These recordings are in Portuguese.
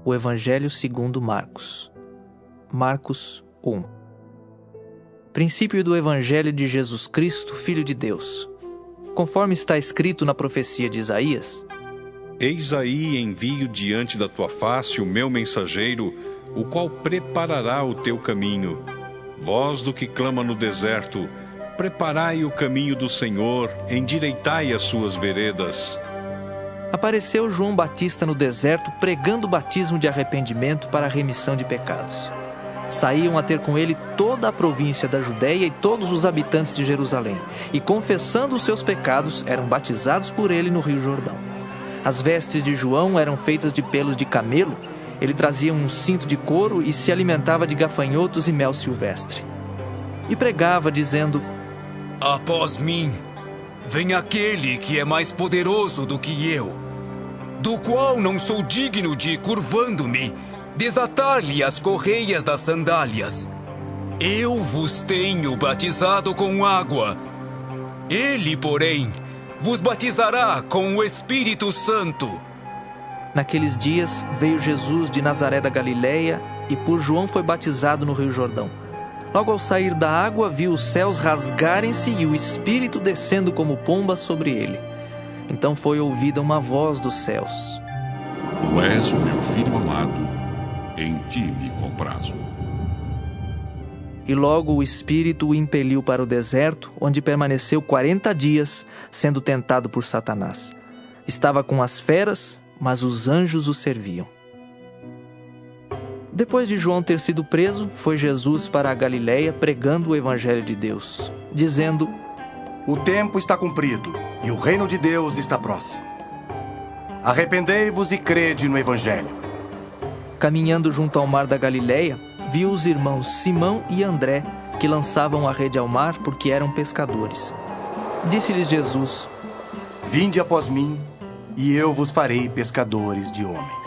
O Evangelho segundo Marcos. Marcos 1. Princípio do Evangelho de Jesus Cristo, Filho de Deus. Conforme está escrito na profecia de Isaías: Eis aí envio diante da tua face o meu mensageiro, o qual preparará o teu caminho. Voz do que clama no deserto: preparai o caminho do Senhor, endireitai as suas veredas. Apareceu João Batista no deserto pregando o batismo de arrependimento para a remissão de pecados. Saíam a ter com ele toda a província da Judéia e todos os habitantes de Jerusalém, e confessando os seus pecados, eram batizados por ele no Rio Jordão. As vestes de João eram feitas de pelos de camelo, ele trazia um cinto de couro e se alimentava de gafanhotos e mel silvestre. E pregava, dizendo: Após mim, vem aquele que é mais poderoso do que eu, do qual não sou digno de, curvando-me, desatar-lhe as correias das sandálias. Eu vos tenho batizado com água. Ele, porém, vos batizará com o Espírito Santo. Naqueles dias veio Jesus de Nazaré da Galileia e por João foi batizado no Rio Jordão. Logo ao sair da água, viu os céus rasgarem-se e o Espírito descendo como pomba sobre ele. Então foi ouvida uma voz dos céus: Tu és o meu filho amado, em ti me comprazo. E logo o Espírito o impeliu para o deserto, onde permaneceu 40 dias, sendo tentado por Satanás. Estava com as feras, mas os anjos o serviam. Depois de João ter sido preso, foi Jesus para a Galileia pregando o Evangelho de Deus, dizendo: O tempo está cumprido e o reino de Deus está próximo. Arrependei-vos e crede no Evangelho. Caminhando junto ao mar da Galileia, viu os irmãos Simão e André, que lançavam a rede ao mar porque eram pescadores. Disse-lhes Jesus: Vinde após mim, e eu vos farei pescadores de homens.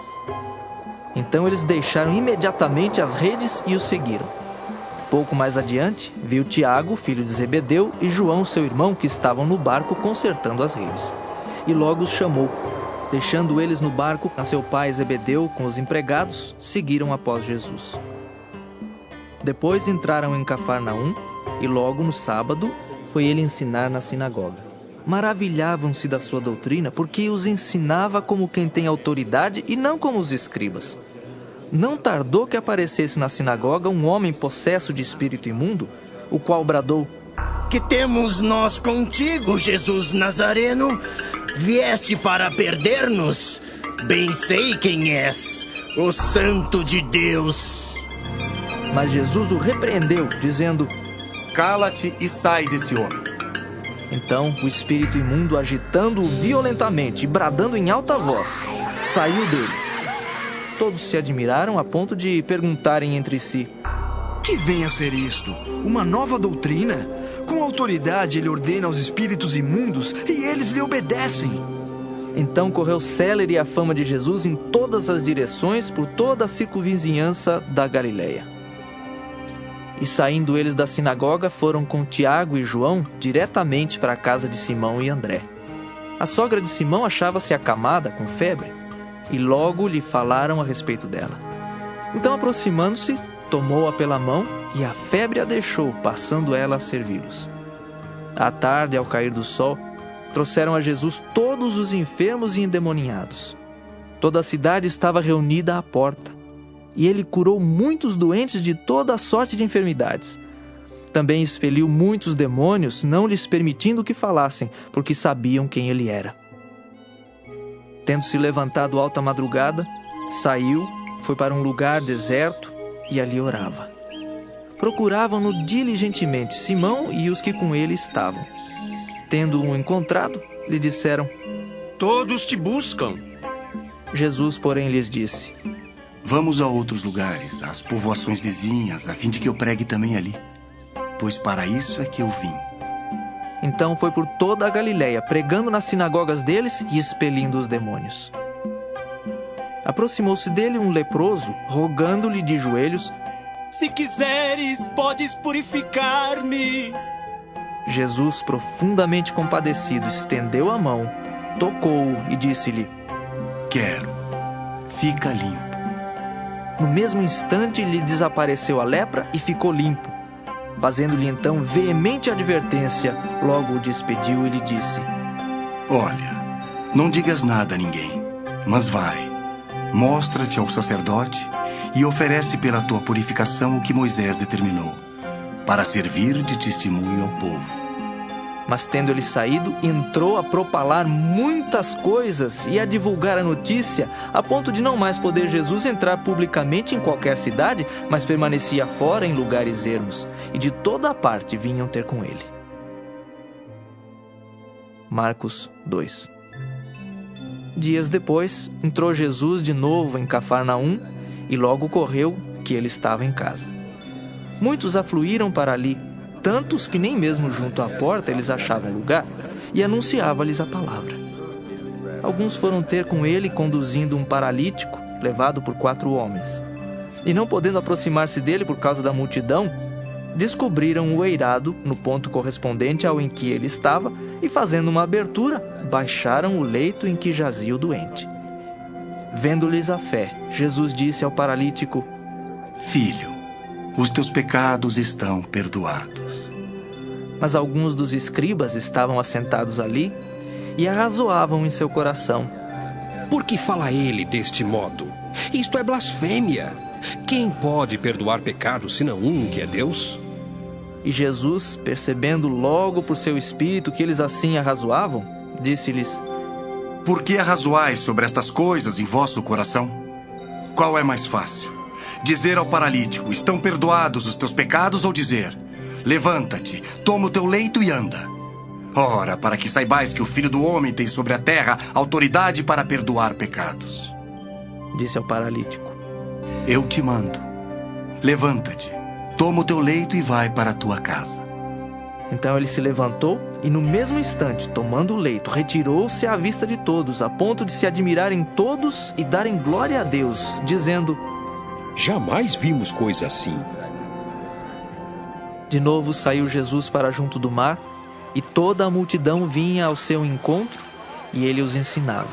Então eles deixaram imediatamente as redes e o seguiram. Pouco mais adiante, viu Tiago, filho de Zebedeu, e João, seu irmão, que estavam no barco consertando as redes. E logo os chamou. Deixando eles no barco, a seu pai Zebedeu com os empregados, seguiram após Jesus. Depois entraram em Cafarnaum, e logo no sábado foi ele ensinar na sinagoga. Maravilhavam-se da sua doutrina, porque os ensinava como quem tem autoridade e não como os escribas. Não tardou que aparecesse na sinagoga um homem possesso de espírito imundo, o qual bradou: Que temos nós contigo, Jesus Nazareno? Vieste para perder-nos? Bem sei quem és, o Santo de Deus. Mas Jesus o repreendeu, dizendo: Cala-te e sai desse homem. Então o espírito imundo, agitando-o violentamente e bradando em alta voz, saiu dele. Todos se admiraram a ponto de perguntarem entre si: Que vem a ser isto? Uma nova doutrina? Com autoridade ele ordena aos espíritos imundos e eles lhe obedecem. Então correu célere a fama de Jesus em todas as direções por toda a circunvizinhança da Galileia. E saindo eles da sinagoga, foram com Tiago e João diretamente para a casa de Simão e André. A sogra de Simão achava-se acamada com febre, e logo lhe falaram a respeito dela. Então, aproximando-se, tomou-a pela mão, e a febre a deixou, passando ela a servi-los. À tarde, ao cair do sol, trouxeram a Jesus todos os enfermos e endemoniados. Toda a cidade estava reunida à porta. E ele curou muitos doentes de toda a sorte de enfermidades. Também expeliu muitos demônios, não lhes permitindo que falassem, porque sabiam quem ele era. Tendo-se levantado alta madrugada, saiu, foi para um lugar deserto e ali orava. Procuravam-no diligentemente Simão e os que com ele estavam. Tendo-o encontrado, lhe disseram: Todos te buscam. Jesus, porém, lhes disse: Vamos a outros lugares, às povoações vizinhas, a fim de que eu pregue também ali. Pois para isso é que eu vim. Então foi por toda a Galileia, pregando nas sinagogas deles e expelindo os demônios. Aproximou-se dele um leproso, rogando-lhe de joelhos: Se quiseres, podes purificar-me. Jesus, profundamente compadecido, estendeu a mão, tocou-o e disse-lhe: Quero, fica limpo. No mesmo instante lhe desapareceu a lepra e ficou limpo. Fazendo-lhe então veemente advertência, logo o despediu e lhe disse: Olha, não digas nada a ninguém, mas vai, mostra-te ao sacerdote e oferece pela tua purificação o que Moisés determinou, para servir de testemunho ao povo. Mas tendo ele saído, entrou a propalar muitas coisas e a divulgar a notícia, a ponto de não mais poder Jesus entrar publicamente em qualquer cidade, mas permanecia fora em lugares ermos, e de toda a parte vinham ter com ele. Marcos 2. Dias depois, entrou Jesus de novo em Cafarnaum, e logo correu que ele estava em casa. Muitos afluíram para ali, tantos que nem mesmo junto à porta eles achavam lugar, e anunciava-lhes a palavra. Alguns foram ter com ele conduzindo um paralítico, levado por 4 homens. E não podendo aproximar-se dele por causa da multidão, descobriram o eirado no ponto correspondente ao em que ele estava, e fazendo uma abertura, baixaram o leito em que jazia o doente. Vendo-lhes a fé, Jesus disse ao paralítico: Filho, os teus pecados estão perdoados. Mas alguns dos escribas estavam assentados ali e arrazoavam em seu coração: Por que fala ele deste modo? Isto é blasfêmia. Quem pode perdoar pecados senão um, que é Deus? E Jesus, percebendo logo por seu espírito que eles assim arrazoavam, disse-lhes: Por que arrazoais sobre estas coisas em vosso coração? Qual é mais fácil? Dizer ao paralítico: estão perdoados os teus pecados, ou dizer: levanta-te, toma o teu leito e anda? Ora, para que saibais que o Filho do Homem tem sobre a terra autoridade para perdoar pecados. Disse ao paralítico: Eu te mando, levanta-te, toma o teu leito e vai para a tua casa. Então ele se levantou e no mesmo instante, tomando o leito, retirou-se à vista de todos, a ponto de se admirarem todos e darem glória a Deus, dizendo: Jamais vimos coisa assim. De novo saiu Jesus para junto do mar, e toda a multidão vinha ao seu encontro, e ele os ensinava.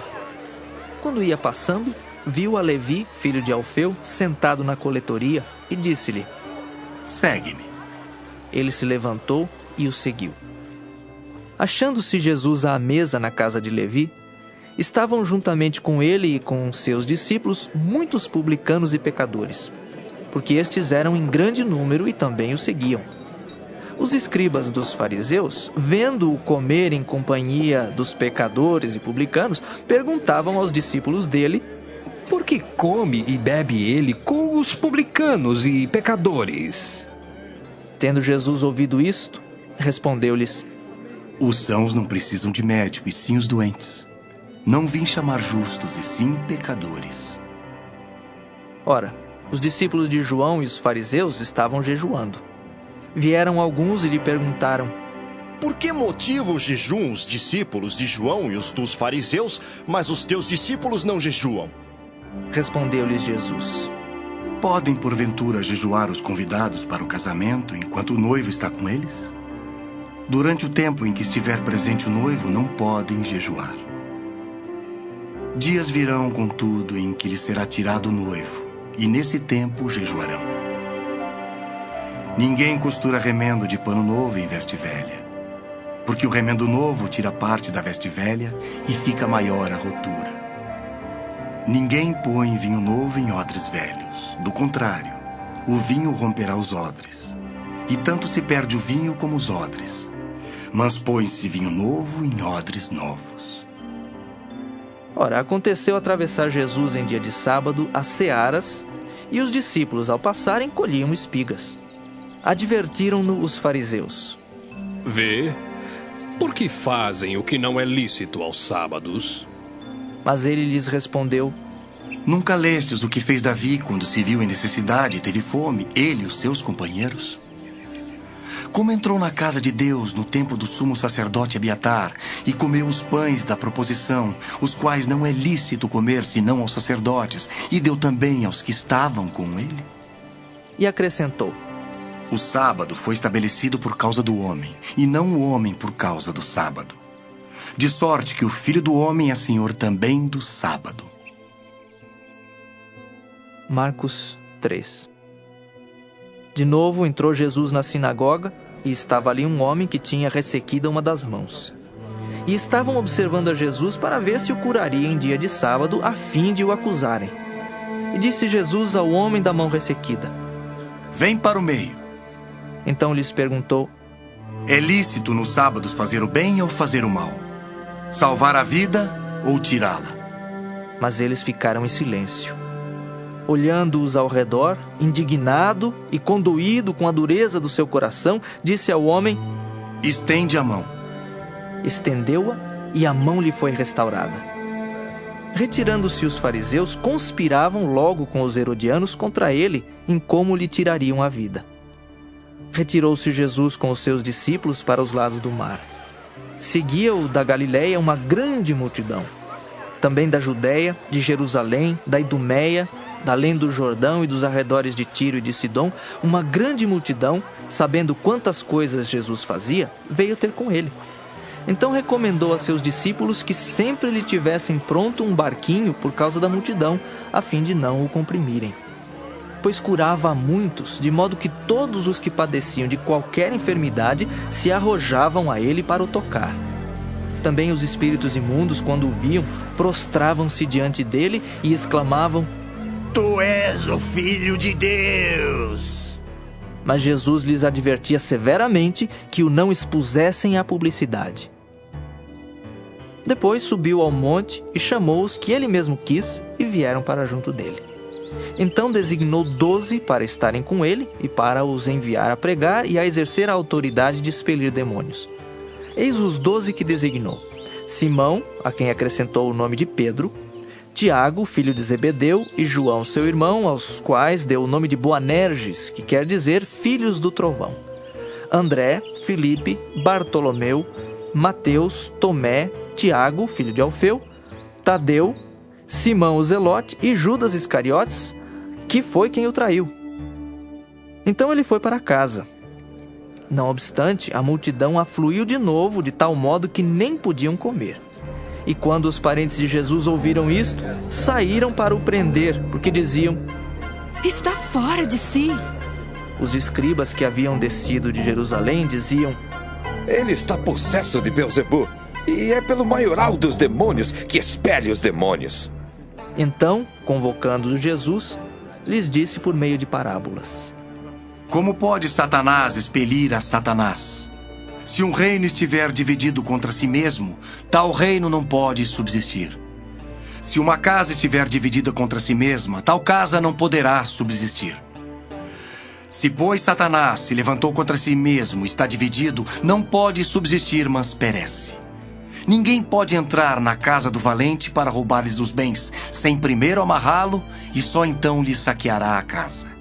Quando ia passando, viu a Levi, filho de Alfeu, sentado na coletoria, e disse-lhe: Segue-me. Ele se levantou e o seguiu. Achando-se Jesus à mesa na casa de Levi, estavam juntamente com ele e com seus discípulos muitos publicanos e pecadores, porque estes eram em grande número e também o seguiam. Os escribas dos fariseus, vendo-o comer em companhia dos pecadores e publicanos, perguntavam aos discípulos dele: Por que come e bebe ele com os publicanos e pecadores? Tendo Jesus ouvido isto, respondeu-lhes: Os sãos não precisam de médico, e sim os doentes. Não vim chamar justos, e sim pecadores. Ora, os discípulos de João e os fariseus estavam jejuando. Vieram alguns e lhe perguntaram: Por que motivo jejuam os discípulos de João e os dos fariseus, mas os teus discípulos não jejuam? Respondeu-lhes Jesus: Podem, porventura, jejuar os convidados para o casamento enquanto o noivo está com eles? Durante o tempo em que estiver presente o noivo, não podem jejuar. Dias virão, contudo, em que lhes será tirado o noivo, e nesse tempo jejuarão. Ninguém costura remendo de pano novo em veste velha, porque o remendo novo tira parte da veste velha e fica maior a rotura. Ninguém põe vinho novo em odres velhos. Do contrário, o vinho romperá os odres, e tanto se perde o vinho como os odres. Mas põe-se vinho novo em odres novos. Ora, aconteceu atravessar Jesus em dia de sábado as searas, e os discípulos, ao passarem, colhiam espigas. Advertiram-no os fariseus: Vê, por que fazem o que não é lícito aos sábados? Mas ele lhes respondeu: Nunca lestes o que fez Davi quando se viu em necessidade e teve fome, ele e os seus companheiros? Como entrou na casa de Deus no tempo do sumo sacerdote Abiatar e comeu os pães da proposição, os quais não é lícito comer senão aos sacerdotes, e deu também aos que estavam com ele? E acrescentou: O sábado foi estabelecido por causa do homem, e não o homem por causa do sábado. De sorte que o Filho do Homem é Senhor também do sábado. Marcos 3. De novo entrou Jesus na sinagoga, e estava ali um homem que tinha ressequida uma das mãos. E estavam observando a Jesus para ver se o curaria em dia de sábado, a fim de o acusarem. E disse Jesus ao homem da mão ressequida: Vem para o meio. Então lhes perguntou: É lícito nos sábados fazer o bem ou fazer o mal? Salvar a vida ou tirá-la? Mas eles ficaram em silêncio. Olhando-os ao redor, indignado e condoído com a dureza do seu coração, disse ao homem: Estende a mão. Estendeu-a e a mão lhe foi restaurada. Retirando-se os fariseus, conspiravam logo com os herodianos contra ele em como lhe tirariam a vida. Retirou-se Jesus com os seus discípulos para os lados do mar. Seguia-o da Galiléia uma grande multidão. Também da Judéia, de Jerusalém, da Idumeia, da além do Jordão e dos arredores de Tiro e de Sidom, uma grande multidão, sabendo quantas coisas Jesus fazia, veio ter com ele. Então recomendou a seus discípulos que sempre lhe tivessem pronto um barquinho por causa da multidão, a fim de não o comprimirem. Pois curava a muitos, de modo que todos os que padeciam de qualquer enfermidade se arrojavam a ele para o tocar. Também os espíritos imundos, quando o viam, prostravam-se diante dele e exclamavam: Tu és o Filho de Deus! Mas Jesus lhes advertia severamente que o não expusessem à publicidade. Depois subiu ao monte e chamou os que ele mesmo quis e vieram para junto dele. Então designou 12 para estarem com ele e para os enviar a pregar e a exercer a autoridade de expelir demônios. Eis os 12 que designou: Simão, a quem acrescentou o nome de Pedro, Tiago, filho de Zebedeu, e João, seu irmão, aos quais deu o nome de Boanerges, que quer dizer filhos do trovão. André, Filipe, Bartolomeu, Mateus, Tomé, Tiago, filho de Alfeu, Tadeu, Simão o Zelote e Judas Iscariotes, que foi quem o traiu. Então ele foi para casa. Não obstante, a multidão afluiu de novo, de tal modo que nem podiam comer. E quando os parentes de Jesus ouviram isto, saíram para o prender, porque diziam: Está fora de si. Os escribas que haviam descido de Jerusalém diziam: Ele está possesso de Beelzebu, e é pelo maioral dos demônios que expele os demônios. Então, convocando Jesus, lhes disse por meio de parábolas: Como pode Satanás expelir a Satanás? Se um reino estiver dividido contra si mesmo, tal reino não pode subsistir. Se uma casa estiver dividida contra si mesma, tal casa não poderá subsistir. Se, pois, Satanás se levantou contra si mesmo, está dividido, não pode subsistir, mas perece. Ninguém pode entrar na casa do valente para roubar-lhes os bens, sem primeiro amarrá-lo, e só então lhe saqueará a casa.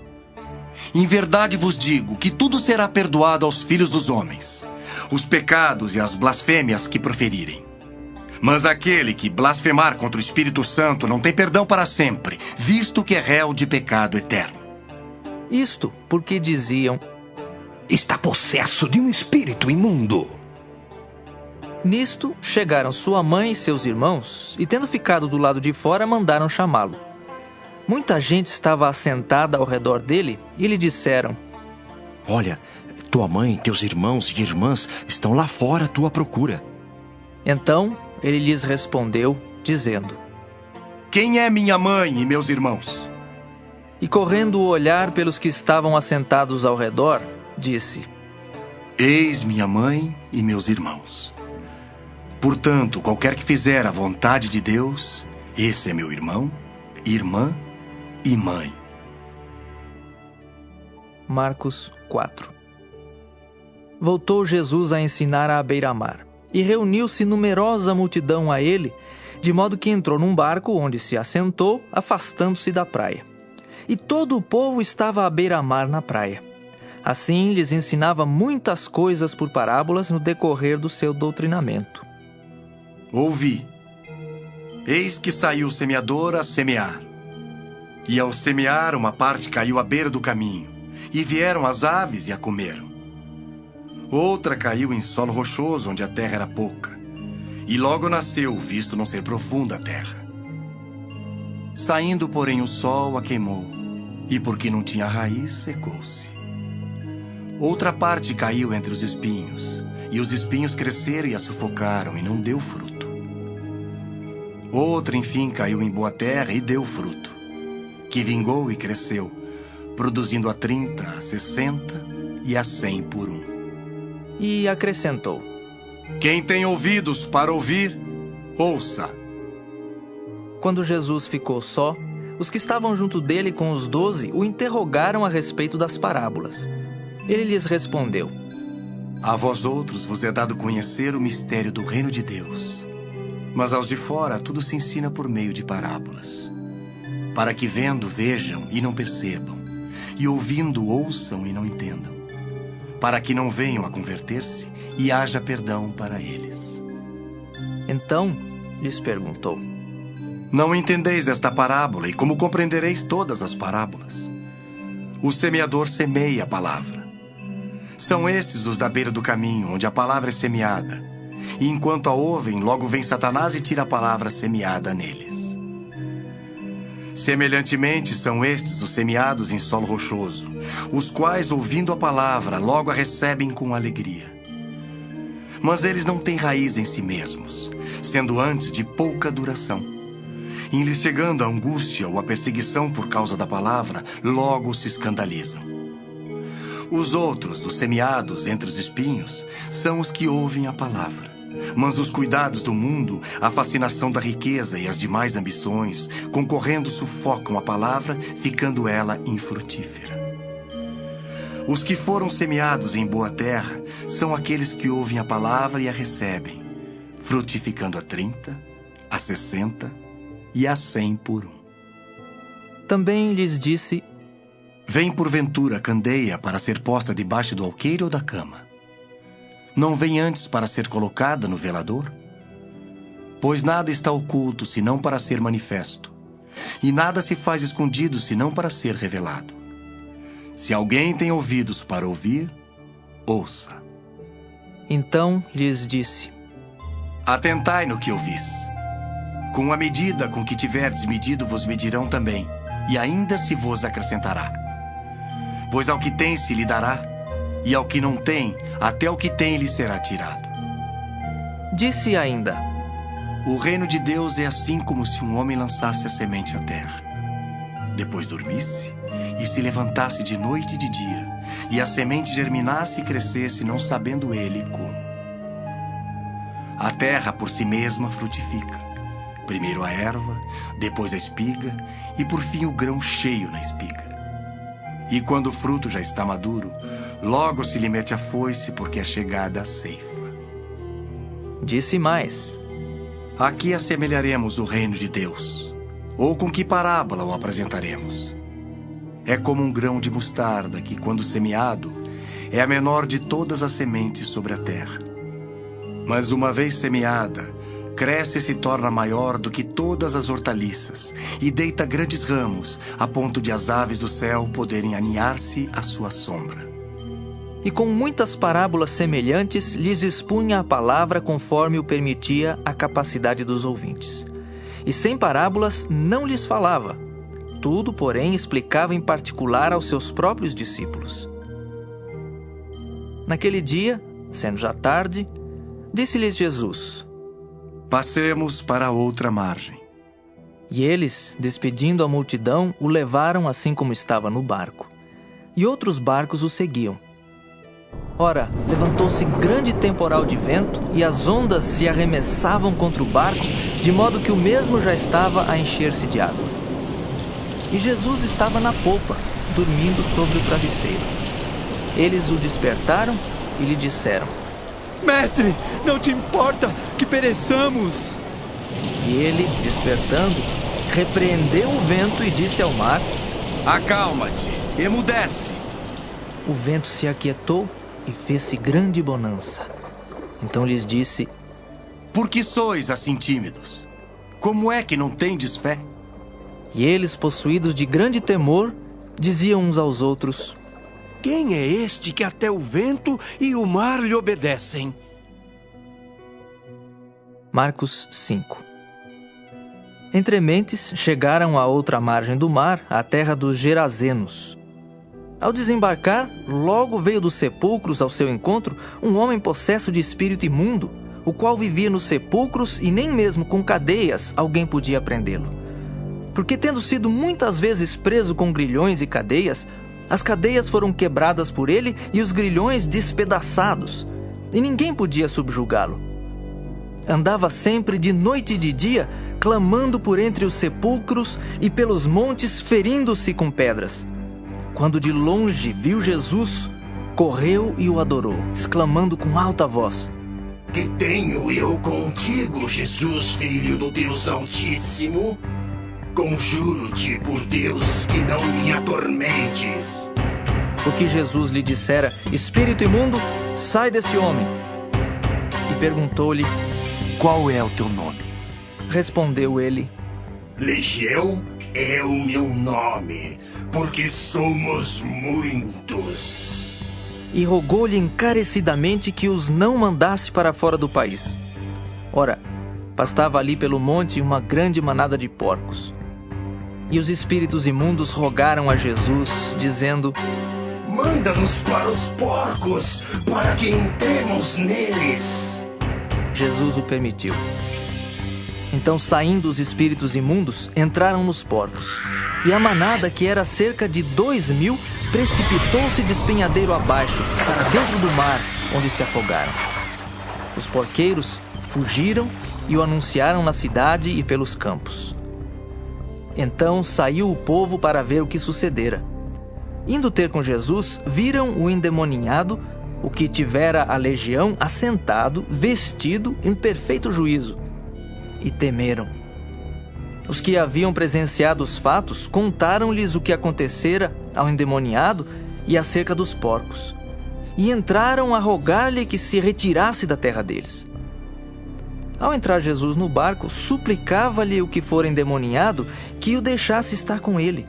Em verdade vos digo que tudo será perdoado aos filhos dos homens, os pecados e as blasfêmias que proferirem. Mas aquele que blasfemar contra o Espírito Santo não tem perdão para sempre, visto que é réu de pecado eterno. Isto porque diziam: Está possesso de um espírito imundo. Nisto chegaram sua mãe e seus irmãos, e tendo ficado do lado de fora, mandaram chamá-lo. Muita gente estava assentada ao redor dele e lhe disseram: Olha, tua mãe, teus irmãos e irmãs estão lá fora à tua procura. Então ele lhes respondeu, dizendo: Quem é minha mãe e meus irmãos? E correndo o olhar pelos que estavam assentados ao redor, disse: Eis minha mãe e meus irmãos. Portanto, qualquer que fizer a vontade de Deus, esse é meu irmão, irmã e mãe. Marcos 4. Voltou Jesus a ensinar à beira-mar, e reuniu-se numerosa multidão a ele, de modo que entrou num barco onde se assentou, afastando-se da praia. E todo o povo estava à beira-mar na praia. Assim lhes ensinava muitas coisas por parábolas no decorrer do seu doutrinamento. Ouvi. Eis que saiu o semeador a semear. E ao semear, uma parte caiu à beira do caminho, e vieram as aves e a comeram. Outra caiu em solo rochoso, onde a terra era pouca, e logo nasceu, visto não ser profunda a terra. Saindo, porém, o sol a queimou, e porque não tinha raiz, secou-se. Outra parte caiu entre os espinhos, e os espinhos cresceram e a sufocaram, e não deu fruto. Outra, enfim, caiu em boa terra e deu fruto, que vingou e cresceu, produzindo a 30, a 60 e a 100 por um. E acrescentou: Quem tem ouvidos para ouvir, ouça. Quando Jesus ficou só, os que estavam junto dele com os 12 o interrogaram a respeito das parábolas. Ele lhes respondeu: A vós outros vos é dado conhecer o mistério do reino de Deus, mas aos de fora tudo se ensina por meio de parábolas, para que vendo vejam e não percebam, e ouvindo ouçam e não entendam, para que não venham a converter-se e haja perdão para eles. Então lhes perguntou: Não entendeis esta parábola, e como compreendereis todas as parábolas? O semeador semeia a palavra. São estes os da beira do caminho, onde a palavra é semeada. E enquanto a ouvem, logo vem Satanás e tira a palavra semeada neles. Semelhantemente, são estes os semeados em solo rochoso, os quais, ouvindo a palavra, logo a recebem com alegria. Mas eles não têm raiz em si mesmos, sendo antes de pouca duração. Em lhes chegando a angústia ou a perseguição por causa da palavra, logo se escandalizam. Os outros, os semeados entre os espinhos, são os que ouvem a palavra. Mas os cuidados do mundo, a fascinação da riqueza e as demais ambições, concorrendo, sufocam a palavra, ficando ela infrutífera. Os que foram semeados em boa terra são aqueles que ouvem a palavra e a recebem, frutificando a 30, a 60 e a 100 por um. Também lhes disse: Vem porventura a candeia para ser posta debaixo do alqueire ou da cama? Não vem antes para ser colocada no velador? Pois nada está oculto, senão para ser manifesto, e nada se faz escondido, senão para ser revelado. Se alguém tem ouvidos para ouvir, ouça. Então lhes disse: Atentai no que ouvis. Com a medida com que tiverdes medido, vos medirão também, e ainda se vos acrescentará. Pois ao que tem se lhe dará, e ao que não tem, até o que tem lhe será tirado. Disse ainda: O reino de Deus é assim como se um homem lançasse a semente à terra. Depois dormisse e se levantasse de noite e de dia, e a semente germinasse e crescesse, não sabendo ele como. A terra por si mesma frutifica. Primeiro a erva, depois a espiga, e por fim o grão cheio na espiga. E quando o fruto já está maduro, logo se lhe mete a foice, porque é chegada a ceifa. Disse mais: A que assemelharemos o reino de Deus? Ou com que parábola o apresentaremos? É como um grão de mostarda que, quando semeado, é a menor de todas as sementes sobre a terra. Mas uma vez semeada, cresce e se torna maior do que todas as hortaliças, e deita grandes ramos, a ponto de as aves do céu poderem aninhar-se à sua sombra. E com muitas parábolas semelhantes lhes expunha a palavra conforme o permitia a capacidade dos ouvintes. E sem parábolas não lhes falava. Tudo, porém, explicava em particular aos seus próprios discípulos. Naquele dia, sendo já tarde, disse-lhes Jesus: Passemos para a outra margem. E eles, despedindo a multidão, o levaram assim como estava no barco. E outros barcos o seguiam. Ora, levantou-se grande temporal de vento, e as ondas se arremessavam contra o barco, de modo que o mesmo já estava a encher-se de água. E Jesus estava na popa, dormindo sobre o travesseiro. Eles o despertaram e lhe disseram: Mestre, não te importa que pereçamos? E ele, despertando, repreendeu o vento e disse ao mar: Acalma-te, emudece. O vento se aquietou e fez-se grande bonança. Então lhes disse: Por que sois assim tímidos? Como é que não tendes fé? E eles, possuídos de grande temor, diziam uns aos outros: Quem é este que até o vento e o mar lhe obedecem? Marcos 5. Entrementes, chegaram à outra margem do mar, à terra dos Gerazenos. Ao desembarcar, logo veio dos sepulcros ao seu encontro um homem possesso de espírito imundo, o qual vivia nos sepulcros e nem mesmo com cadeias alguém podia prendê-lo. Porque tendo sido muitas vezes preso com grilhões e cadeias, as cadeias foram quebradas por ele e os grilhões despedaçados, e ninguém podia subjugá-lo. Andava sempre de noite e de dia, clamando por entre os sepulcros e pelos montes, ferindo-se com pedras. Quando de longe viu Jesus, correu e o adorou, exclamando com alta voz: Que tenho eu contigo, Jesus, Filho do Deus Altíssimo? Conjuro-te por Deus que não me atormentes. Porque Jesus lhe dissera: Espírito imundo, sai desse homem. E perguntou-lhe: Qual é o teu nome? Respondeu ele: Legião é o meu nome, porque somos muitos. E rogou-lhe encarecidamente que os não mandasse para fora do país. Ora, pastava ali pelo monte uma grande manada de porcos. E os espíritos imundos rogaram a Jesus, dizendo: Manda-nos para os porcos, para que entremos neles. Jesus o permitiu. Então, saindo os espíritos imundos, entraram nos porcos. E a manada, que era cerca de 2.000, precipitou-se despenhadeiro abaixo, para dentro do mar, onde se afogaram. Os porqueiros fugiram e o anunciaram na cidade e pelos campos. Então saiu o povo para ver o que sucedera. Indo ter com Jesus, viram o endemoninhado, o que tivera a legião, assentado, vestido, em perfeito juízo, e temeram. Os que haviam presenciado os fatos contaram-lhes o que acontecera ao endemoniado e acerca dos porcos, e entraram a rogar-lhe que se retirasse da terra deles. Ao entrar Jesus no barco, suplicava-lhe o que fora endemoniado que o deixasse estar com ele.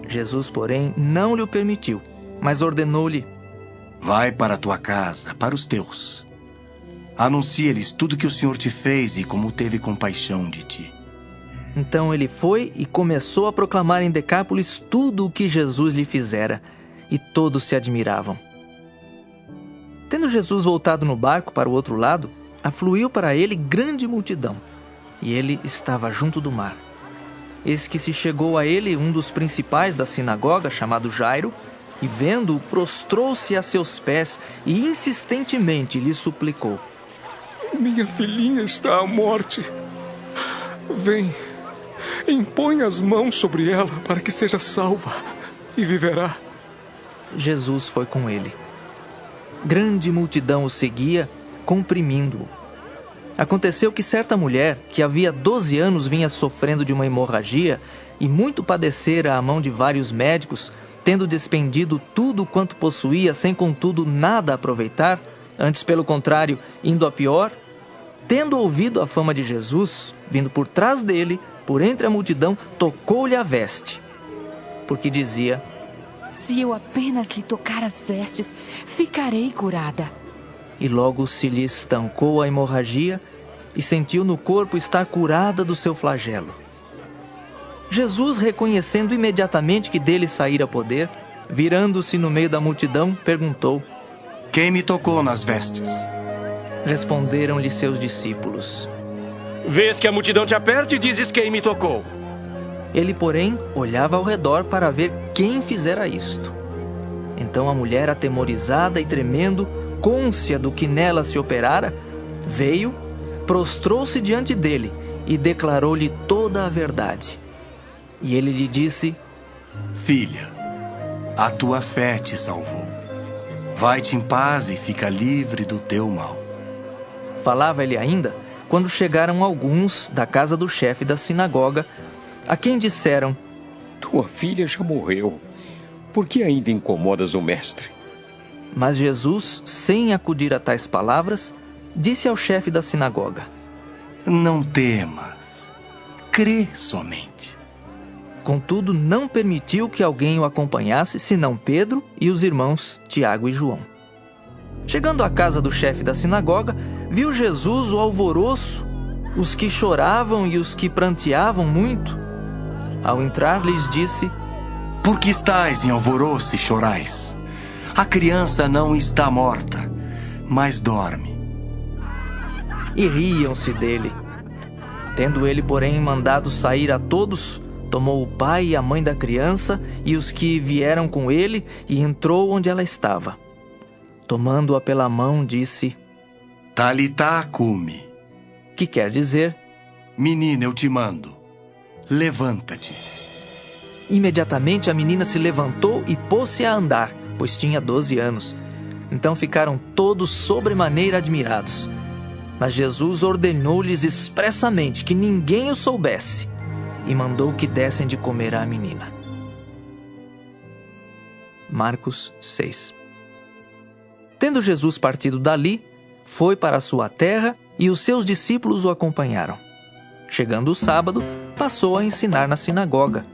Jesus, porém, não lhe o permitiu, mas ordenou-lhe: Vai para a tua casa, para os teus. Anuncia-lhes tudo que o Senhor te fez e como teve compaixão de ti. Então ele foi e começou a proclamar em Decápolis tudo o que Jesus lhe fizera, e todos se admiravam. Tendo Jesus voltado no barco para o outro lado, afluiu para ele grande multidão, e ele estava junto do mar. Eis que se chegou a ele um dos principais da sinagoga, chamado Jairo, e vendo-o, prostrou-se a seus pés e insistentemente lhe suplicou: Minha filhinha está à morte. Vem, impõe as mãos sobre ela para que seja salva e viverá. Jesus foi com ele. Grande multidão o seguia, comprimindo-o. Aconteceu que certa mulher, que havia 12 anos vinha sofrendo de uma hemorragia e muito padecera à mão de vários médicos, tendo despendido tudo quanto possuía, sem contudo nada aproveitar, antes pelo contrário, indo a pior, tendo ouvido a fama de Jesus, vindo por trás dele, por entre a multidão, tocou-lhe a veste, porque dizia: Se eu apenas lhe tocar as vestes, ficarei curada. E logo se lhe estancou a hemorragia e sentiu no corpo estar curada do seu flagelo. Jesus, reconhecendo imediatamente que dele saíra poder, virando-se no meio da multidão, perguntou: Quem me tocou nas vestes? Responderam-lhe seus discípulos: Vês que a multidão te aperta e dizes quem me tocou. Ele, porém, olhava ao redor para ver quem fizera isto. Então a mulher, atemorizada e tremendo, cônscia do que nela se operara, veio, prostrou-se diante dele e declarou-lhe toda a verdade. E ele lhe disse: Filha, a tua fé te salvou. Vai-te em paz e fica livre do teu mal. Falava ele ainda, quando chegaram alguns da casa do chefe da sinagoga, a quem disseram: Tua filha já morreu. Por que ainda incomodas o mestre? Mas Jesus, sem acudir a tais palavras, disse ao chefe da sinagoga: Não temas, crê somente. Contudo, não permitiu que alguém o acompanhasse, senão Pedro e os irmãos Tiago e João. Chegando à casa do chefe da sinagoga, viu Jesus o alvoroço os que choravam e os que pranteavam muito. Ao entrar, lhes disse: Por que estáis em alvoroço e chorais? A criança não está morta, mas dorme. E riam-se dele. Tendo ele, porém, mandado sair a todos, tomou o pai e a mãe da criança e os que vieram com ele e entrou onde ela estava. Tomando-a pela mão, disse: Talitá cumi, que quer dizer: Menina, eu te mando, levanta-te. Imediatamente a menina se levantou e pôs-se a andar, pois tinha 12 anos. Então ficaram todos sobremaneira admirados. Mas Jesus ordenou-lhes expressamente que ninguém o soubesse e mandou que dessem de comer à menina. Marcos 6. Tendo Jesus partido dali, foi para a sua terra e os seus discípulos o acompanharam. Chegando o sábado, passou a ensinar na sinagoga.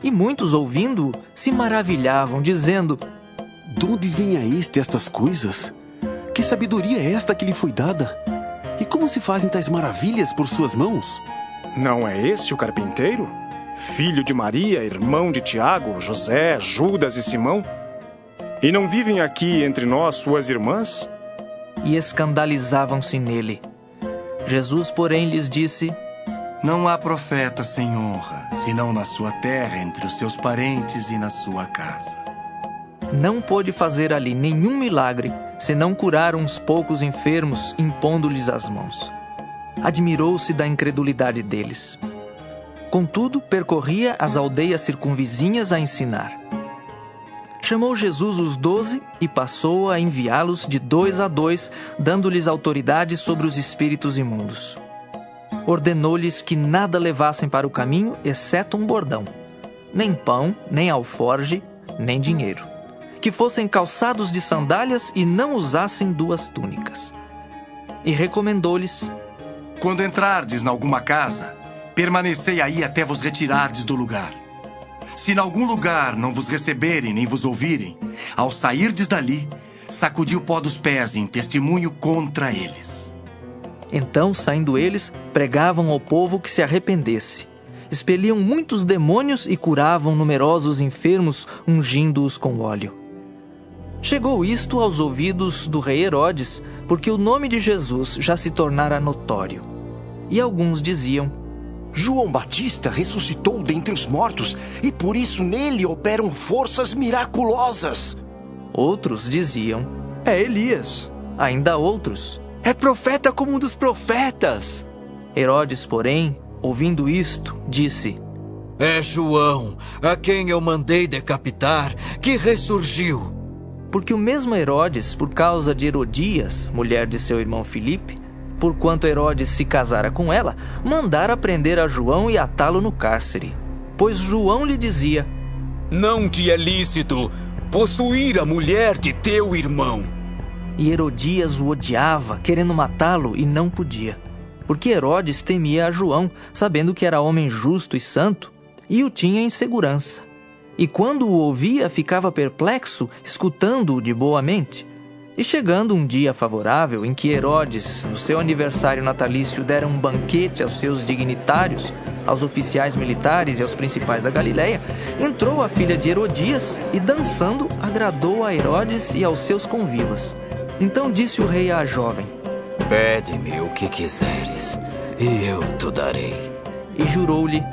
E muitos, ouvindo-o, se maravilhavam, dizendo: De onde vem a este estas coisas? Que sabedoria é esta que lhe foi dada? E como se fazem tais maravilhas por suas mãos? Não é esse o carpinteiro? Filho de Maria, irmão de Tiago, José, Judas e Simão? E não vivem aqui entre nós suas irmãs? E escandalizavam-se nele. Jesus, porém, lhes disse: Não há profeta sem honra, senão na sua terra, entre os seus parentes e na sua casa. Não pôde fazer ali nenhum milagre, senão curar uns poucos enfermos, impondo-lhes as mãos. Admirou-se da incredulidade deles. Contudo, percorria as aldeias circunvizinhas a ensinar. Chamou Jesus os 12 e passou a enviá-los de 2 a 2, dando-lhes autoridade sobre os espíritos imundos. Ordenou-lhes que nada levassem para o caminho, exceto um bordão, nem pão, nem alforge, nem dinheiro. Que fossem calçados de sandálias e não usassem 2 túnicas. E recomendou-lhes: Quando entrardes em alguma casa, permanecei aí até vos retirardes do lugar. Se em algum lugar não vos receberem nem vos ouvirem, ao sairdes dali, sacudi o pó dos pés em testemunho contra eles. Então, saindo eles, pregavam ao povo que se arrependesse. Expeliam muitos demônios e curavam numerosos enfermos, ungindo-os com óleo. Chegou isto aos ouvidos do rei Herodes, porque o nome de Jesus já se tornara notório. E alguns diziam: João Batista ressuscitou dentre os mortos, e por isso nele operam forças miraculosas. Outros diziam: É Elias. Ainda outros: É profeta como um dos profetas. Herodes, porém, ouvindo isto, disse: É João, a quem eu mandei decapitar, que ressurgiu. Porque o mesmo Herodes, por causa de Herodias, mulher de seu irmão Filipe, porquanto Herodes se casara com ela, mandara prender a João e atá-lo no cárcere. Pois João lhe dizia: Não te é lícito possuir a mulher de teu irmão. E Herodias o odiava, querendo matá-lo, e não podia. Porque Herodes temia a João, sabendo que era homem justo e santo, e o tinha em segurança. E quando o ouvia, ficava perplexo, escutando-o de boa mente. E chegando um dia favorável, em que Herodes, no seu aniversário natalício, dera um banquete aos seus dignitários, aos oficiais militares e aos principais da Galileia, entrou a filha de Herodias e, dançando, agradou a Herodes e aos seus convivas. Então disse o rei à jovem: Pede-me o que quiseres, e eu te darei. E jurou-lhe: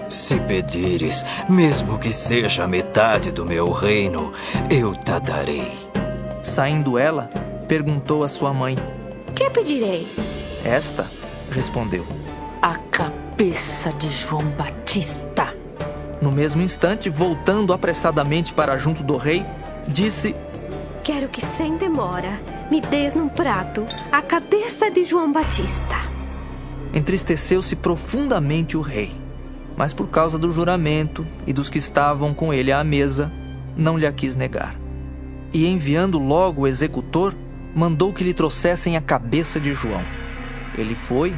Se pedires, mesmo que seja metade do meu reino, eu te darei. Saindo ela, perguntou à sua mãe: Que pedirei? Esta respondeu: A cabeça de João Batista. No mesmo instante, voltando apressadamente para junto do rei, disse: Quero que sem demora me des num prato a cabeça de João Batista. Entristeceu-se profundamente o rei. Mas por causa do juramento e dos que estavam com ele à mesa, não lhe a quis negar. E enviando logo o executor, mandou que lhe trouxessem a cabeça de João. Ele foi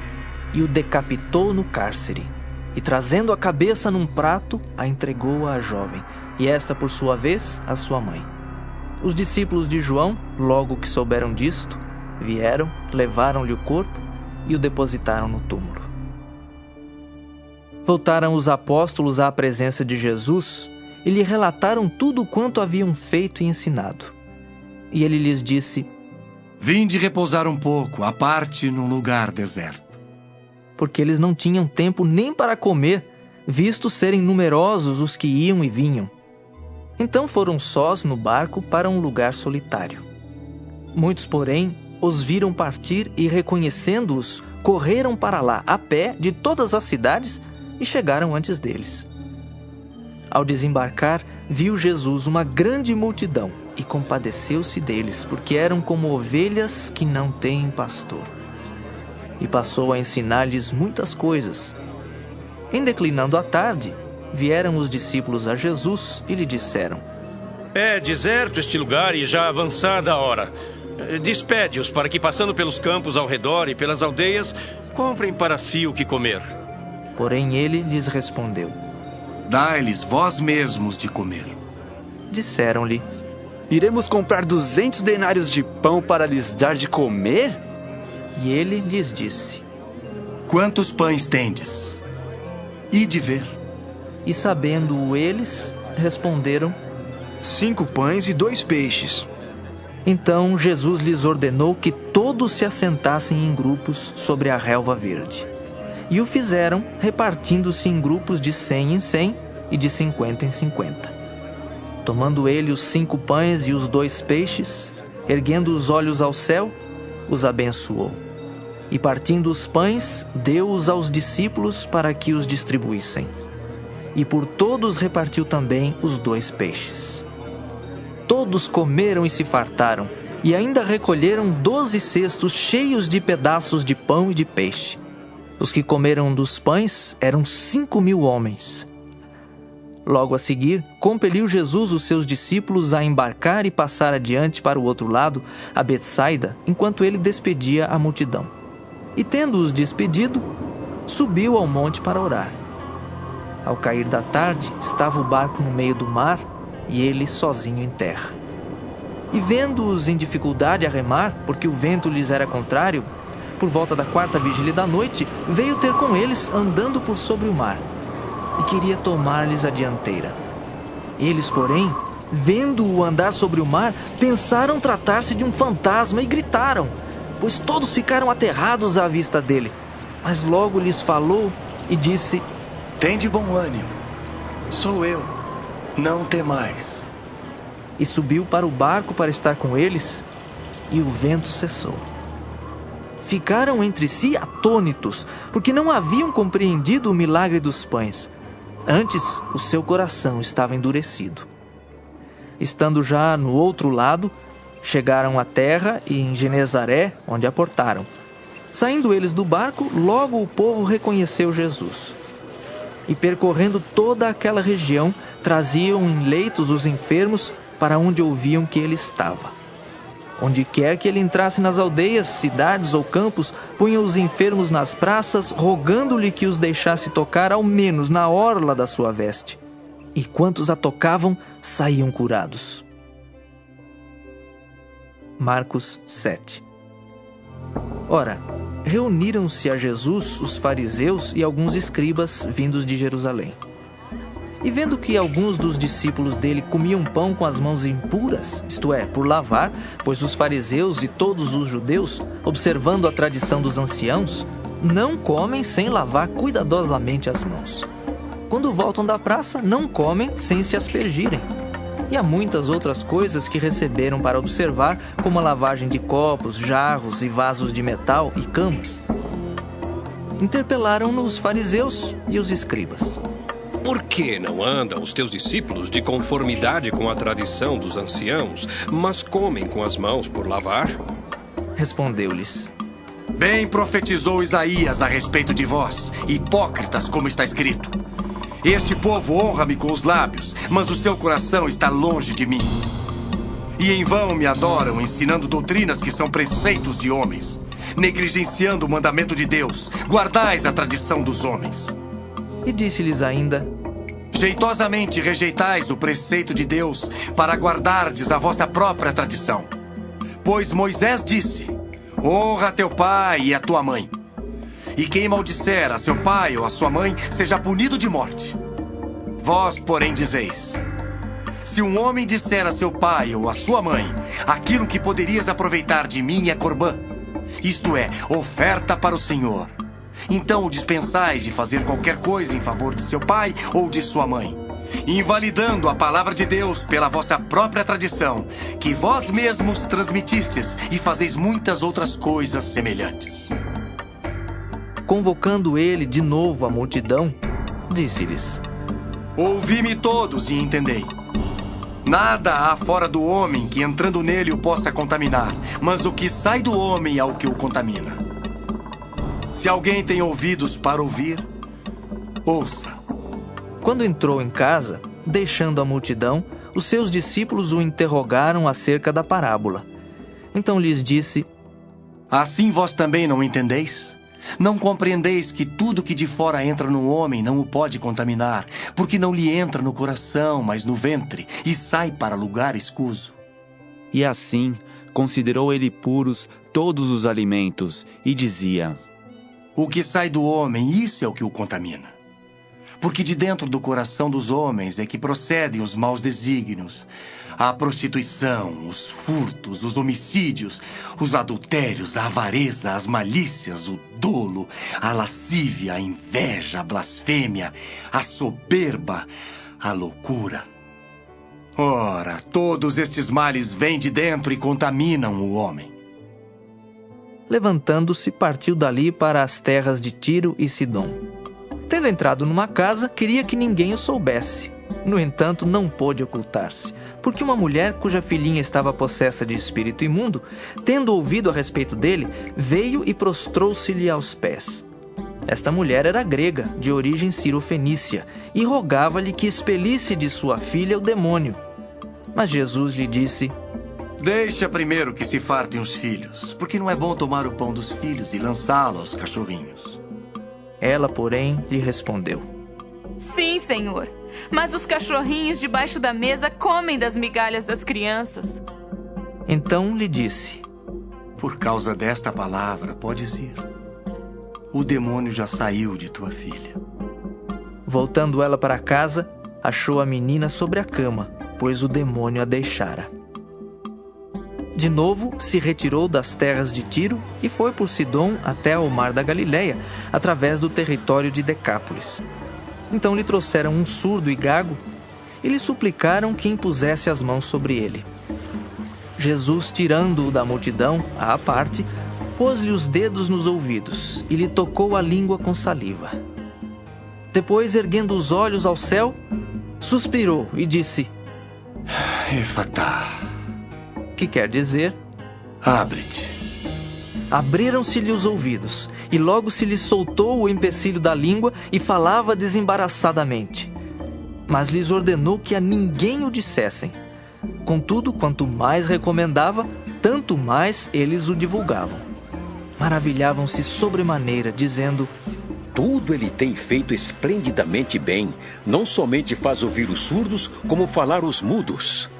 e o decapitou no cárcere. E trazendo a cabeça num prato, a entregou à jovem, e esta, por sua vez, à sua mãe. Os discípulos de João, logo que souberam disto, vieram, levaram-lhe o corpo e o depositaram no túmulo. Voltaram os apóstolos à presença de Jesus e lhe relataram tudo quanto haviam feito e ensinado. E ele lhes disse: Vinde repousar um pouco, à parte num lugar deserto. Porque eles não tinham tempo nem para comer, visto serem numerosos os que iam e vinham. Então foram sós no barco para um lugar solitário. Muitos, porém, os viram partir e, reconhecendo-os, correram para lá a pé de todas as cidades e chegaram antes deles. Ao desembarcar, viu Jesus uma grande multidão e compadeceu-se deles, porque eram como ovelhas que não têm pastor. E passou a ensinar-lhes muitas coisas. Em declinando a tarde, vieram os discípulos a Jesus e lhe disseram: É deserto este lugar e já avançada a hora. Despede-os para que, passando pelos campos ao redor e pelas aldeias, comprem para si o que comer. Porém ele lhes respondeu: Dai-lhes vós mesmos de comer. Disseram-lhe: Iremos comprar 200 denários de pão para lhes dar de comer? E ele lhes disse: Quantos pães tendes? Ide ver. E sabendo-o eles, responderam: 5 pães e 2 peixes. Então Jesus lhes ordenou que todos se assentassem em grupos sobre a relva verde. E o fizeram, repartindo-se em grupos de 100 em 100 e de 50 em 50. Tomando ele os 5 pães e os 2 peixes, erguendo os olhos ao céu, os abençoou. E partindo os pães, deu-os aos discípulos para que os distribuíssem. E por todos repartiu também os 2 peixes. Todos comeram e se fartaram, e ainda recolheram 12 cestos cheios de pedaços de pão e de peixe. Os que comeram dos pães eram 5.000 homens. Logo a seguir, compeliu Jesus os seus discípulos a embarcar e passar adiante para o outro lado, a Betsaida, enquanto ele despedia a multidão. E tendo-os despedido, subiu ao monte para orar. Ao cair da tarde, estava o barco no meio do mar e ele sozinho em terra. E vendo-os em dificuldade a remar, porque o vento lhes era contrário, por volta da 4ª vigília da noite, veio ter com eles andando por sobre o mar, e queria tomar-lhes a dianteira. Eles, porém, vendo-o andar sobre o mar, pensaram tratar-se de um fantasma e gritaram, pois todos ficaram aterrados à vista dele. Mas logo lhes falou e disse: Tende bom ânimo, sou eu, não temais. E subiu para o barco para estar com eles, e o vento cessou. Ficaram entre si atônitos, porque não haviam compreendido o milagre dos pães. Antes, o seu coração estava endurecido. Estando já no outro lado, chegaram à terra e em Genezaré, onde aportaram. Saindo eles do barco, logo o povo reconheceu Jesus. E percorrendo toda aquela região, traziam em leitos os enfermos para onde ouviam que ele estava. Onde quer que ele entrasse nas aldeias, cidades ou campos, punha os enfermos nas praças, rogando-lhe que os deixasse tocar ao menos na orla da sua veste. E quantos a tocavam, saíam curados. Marcos 7. Ora, reuniram-se a Jesus os fariseus e alguns escribas vindos de Jerusalém. E vendo que alguns dos discípulos dele comiam pão com as mãos impuras, isto é, por lavar, pois os fariseus e todos os judeus, observando a tradição dos anciãos, não comem sem lavar cuidadosamente as mãos. Quando voltam da praça, não comem sem se aspergirem. E há muitas outras coisas que receberam para observar, como a lavagem de copos, jarros e vasos de metal e camas. Interpelaram-no os fariseus e os escribas. Por que não andam os teus discípulos de conformidade com a tradição dos anciãos, mas comem com as mãos por lavar? Respondeu-lhes: Bem profetizou Isaías a respeito de vós, hipócritas, como está escrito. Este povo honra-me com os lábios, mas o seu coração está longe de mim. E em vão me adoram, ensinando doutrinas que são preceitos de homens, negligenciando o mandamento de Deus. Guardais a tradição dos homens. E disse-lhes ainda: Jeitosamente rejeitais o preceito de Deus para guardardes a vossa própria tradição. Pois Moisés disse: Honra teu pai e a tua mãe. E quem maldisser a seu pai ou a sua mãe seja punido de morte. Vós, porém, dizeis: se um homem disser a seu pai ou a sua mãe, aquilo que poderias aproveitar de mim é corbã, isto é, oferta para o Senhor, então o dispensais de fazer qualquer coisa em favor de seu pai ou de sua mãe, invalidando a palavra de Deus pela vossa própria tradição, que vós mesmos transmitistes, e fazeis muitas outras coisas semelhantes. Convocando ele de novo a multidão, disse-lhes: ouvi-me todos e entendei. Nada há fora do homem que entrando nele o possa contaminar, mas o que sai do homem é o que o contamina. Se alguém tem ouvidos para ouvir, ouça. Quando entrou em casa, deixando a multidão, os seus discípulos o interrogaram acerca da parábola. Então lhes disse: assim vós também não entendeis? Não compreendeis que tudo que de fora entra no homem não o pode contaminar, porque não lhe entra no coração, mas no ventre, e sai para lugar escuso? E assim considerou ele puros todos os alimentos, e dizia: o que sai do homem, isso é o que o contamina. Porque de dentro do coração dos homens é que procedem os maus desígnios, a prostituição, os furtos, os homicídios, os adultérios, a avareza, as malícias, o dolo, a lascívia, a inveja, a blasfêmia, a soberba, a loucura. Ora, todos estes males vêm de dentro e contaminam o homem. Levantando-se, partiu dali para as terras de Tiro e Sidom. Tendo entrado numa casa, queria que ninguém o soubesse. No entanto, não pôde ocultar-se, porque uma mulher cuja filhinha estava possessa de espírito imundo, tendo ouvido a respeito dele, veio e prostrou-se-lhe aos pés. Esta mulher era grega, de origem cirofenícia, e rogava-lhe que expelisse de sua filha o demônio. Mas Jesus lhe disse: deixa primeiro que se fartem os filhos, porque não é bom tomar o pão dos filhos e lançá-lo aos cachorrinhos. Ela, porém, lhe respondeu: sim, Senhor, mas os cachorrinhos debaixo da mesa comem das migalhas das crianças. Então lhe disse: por causa desta palavra podes ir. O demônio já saiu de tua filha. Voltando ela para casa, achou a menina sobre a cama, pois o demônio a deixara. De novo, se retirou das terras de Tiro e foi por Sidom até ao mar da Galileia, através do território de Decápolis. Então lhe trouxeram um surdo e gago e lhe suplicaram que impusesse as mãos sobre ele. Jesus, tirando-o da multidão, à parte, pôs-lhe os dedos nos ouvidos e lhe tocou a língua com saliva. Depois, erguendo os olhos ao céu, suspirou e disse: Efatá, que quer dizer: abre-te. Abriram-se-lhe os ouvidos, e logo se lhe soltou o empecilho da língua e falava desembaraçadamente. Mas lhes ordenou que a ninguém o dissessem. Contudo, quanto mais recomendava, tanto mais eles o divulgavam. Maravilhavam-se sobremaneira, dizendo: tudo ele tem feito esplendidamente bem. Não somente faz ouvir os surdos, como falar os mudos.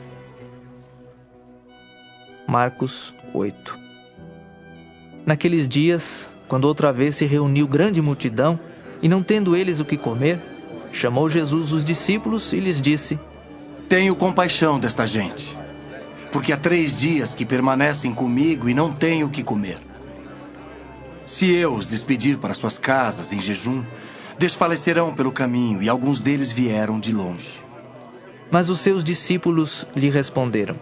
Marcos 8. Naqueles dias, quando outra vez se reuniu grande multidão, e não tendo eles o que comer, chamou Jesus os discípulos e lhes disse: tenho compaixão desta gente, porque há 3 dias que permanecem comigo e não têm o que comer. Se eu os despedir para suas casas em jejum, desfalecerão pelo caminho, e alguns deles vieram de longe. Mas os seus discípulos lhe responderam: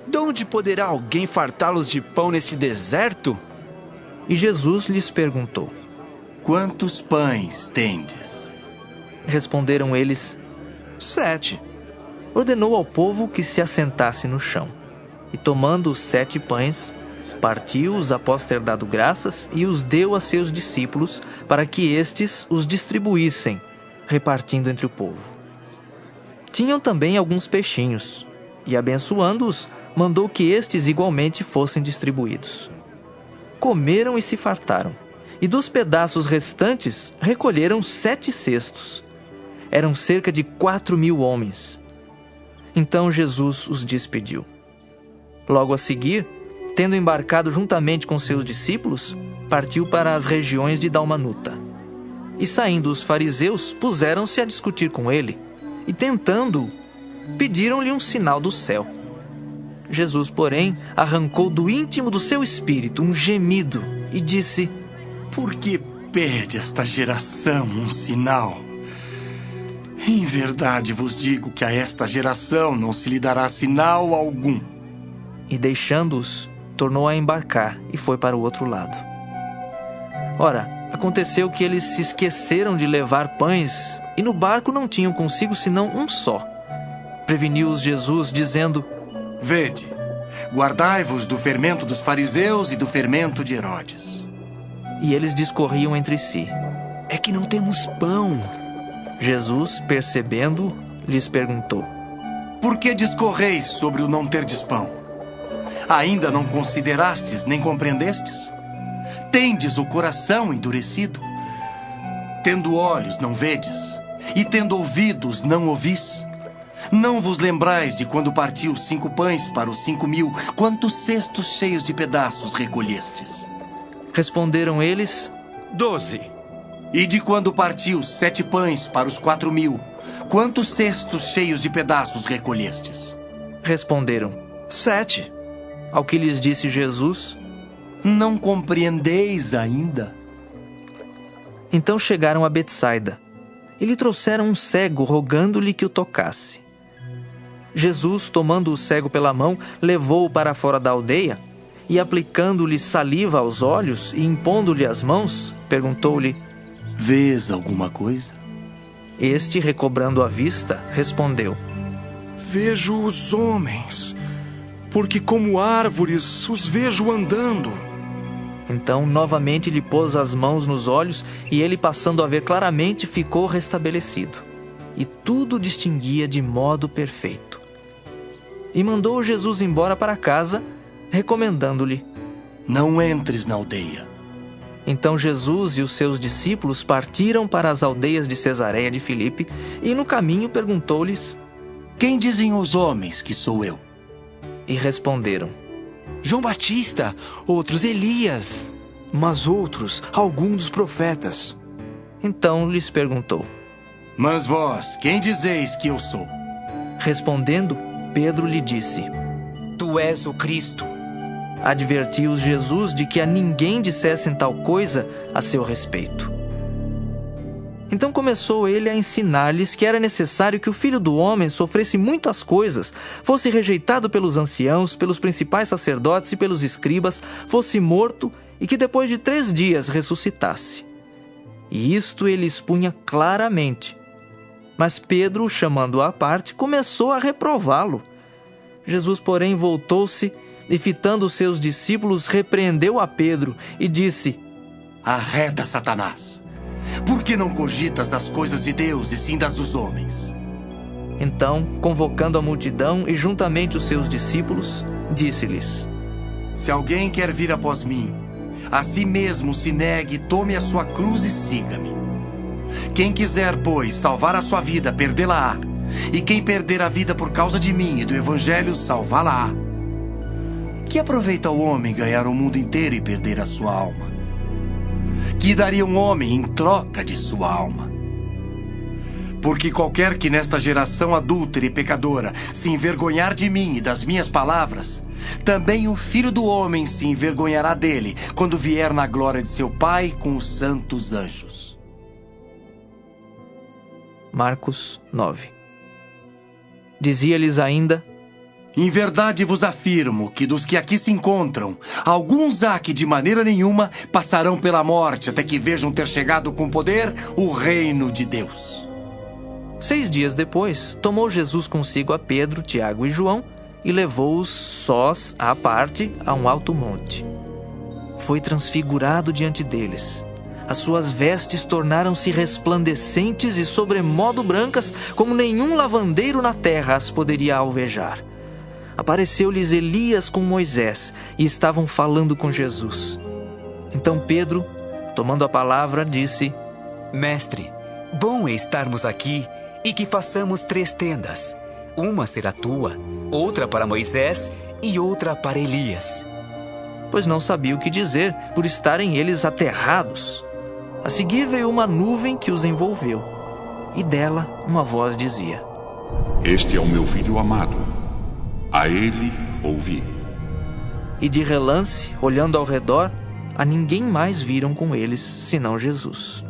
de onde poderá alguém fartá-los de pão neste deserto? E Jesus lhes perguntou: quantos pães tendes? Responderam eles: 7. Ordenou ao povo que se assentasse no chão. E tomando os 7 pães, partiu-os após ter dado graças e os deu a seus discípulos, para que estes os distribuíssem, repartindo entre o povo. Tinham também alguns peixinhos, e abençoando-os, mandou que estes igualmente fossem distribuídos. Comeram e se fartaram, e dos pedaços restantes recolheram 7 cestos. Eram cerca de 4.000 homens. Então Jesus os despediu. Logo a seguir, tendo embarcado juntamente com seus discípulos, partiu para as regiões de Dalmanuta. E saindo os fariseus, puseram-se a discutir com ele, e tentando-o, pediram-lhe um sinal do céu. Jesus, porém, arrancou do íntimo do seu espírito um gemido e disse: Por que pede esta geração um sinal? Em verdade vos digo que a esta geração não se lhe dará sinal algum. E deixando-os, tornou a embarcar e foi para o outro lado. Ora, aconteceu que eles se esqueceram de levar pães e no barco não tinham consigo senão um só. Preveniu-os Jesus, dizendo: Vede, guardai-vos do fermento dos fariseus e do fermento de Herodes. E eles discorriam entre si: É que não temos pão. Jesus, percebendo, lhes perguntou: Por que discorreis sobre o não terdes pão? Ainda não considerastes nem compreendestes? Tendes o coração endurecido? Tendo olhos, não vedes? E tendo ouvidos, não ouvis? Não vos lembrais de quando partiu 5 pães para os 5.000, quantos cestos cheios de pedaços recolhestes? Responderam eles: 12. E de quando partiu 7 pães para os 4.000, quantos cestos cheios de pedaços recolhestes? Responderam: 7. Ao que lhes disse Jesus: Não compreendeis ainda? Então chegaram a Betsaida e lhe trouxeram um cego, rogando-lhe que o tocasse. Jesus, tomando o cego pela mão, levou-o para fora da aldeia e, aplicando-lhe saliva aos olhos e impondo-lhe as mãos, perguntou-lhe: Vês alguma coisa? Este, recobrando a vista, respondeu: Vejo os homens, porque como árvores os vejo andando. Então, novamente lhe pôs as mãos nos olhos, e ele, passando a ver claramente, ficou restabelecido. E tudo distinguia de modo perfeito. E mandou Jesus embora para casa, recomendando-lhe: Não entres na aldeia. Então Jesus e os seus discípulos partiram para as aldeias de Cesareia de Filipe, e no caminho perguntou-lhes: Quem dizem os homens que sou eu? E responderam: João Batista, outros Elias, mas outros algum dos profetas. Então lhes perguntou: Mas vós, quem dizeis que eu sou? Respondendo, Pedro lhe disse: Tu és o Cristo. Advertiu-os Jesus de que a ninguém dissessem tal coisa a seu respeito. Então começou ele a ensinar-lhes que era necessário que o Filho do Homem sofresse muitas coisas, fosse rejeitado pelos anciãos, pelos principais sacerdotes e pelos escribas, fosse morto e que depois de 3 dias ressuscitasse. E isto ele expunha claramente. Mas Pedro, chamando-o à parte, começou a reprová-lo. Jesus, porém, voltou-se e, fitando os seus discípulos, repreendeu a Pedro e disse: Arreda, Satanás! Por que não cogitas das coisas de Deus e sim das dos homens? Então, convocando a multidão e juntamente os seus discípulos, disse-lhes: Se alguém quer vir após mim, a si mesmo se negue, tome a sua cruz e siga-me. Quem quiser, pois, salvar a sua vida, perdê-la-á. E quem perder a vida por causa de mim e do Evangelho, salvá-la-á. Que aproveita o homem ganhar o mundo inteiro e perder a sua alma? Que daria um homem em troca de sua alma? Porque qualquer que nesta geração adúltera e pecadora se envergonhar de mim e das minhas palavras, também o Filho do Homem se envergonhará dele, quando vier na glória de seu Pai com os santos anjos. Marcos 9. Dizia-lhes ainda: Em verdade vos afirmo que dos que aqui se encontram, alguns há que de maneira nenhuma passarão pela morte até que vejam ter chegado com poder o reino de Deus. 6 dias depois, tomou Jesus consigo a Pedro, Tiago e João e levou-os sós à parte a um alto monte. Foi transfigurado diante deles. As suas vestes tornaram-se resplandecentes e sobremodo brancas, como nenhum lavandeiro na terra as poderia alvejar. Apareceu-lhes Elias com Moisés e estavam falando com Jesus. Então Pedro, tomando a palavra, disse: Mestre, bom é estarmos aqui e que façamos 3 tendas. Uma será tua, outra para Moisés e outra para Elias. pois não sabia o que dizer, por estarem eles aterrados. A seguir veio uma nuvem que os envolveu, e dela uma voz dizia: Este é o meu filho amado. A ele ouvi. E de relance, olhando ao redor, a ninguém mais viram com eles, senão Jesus.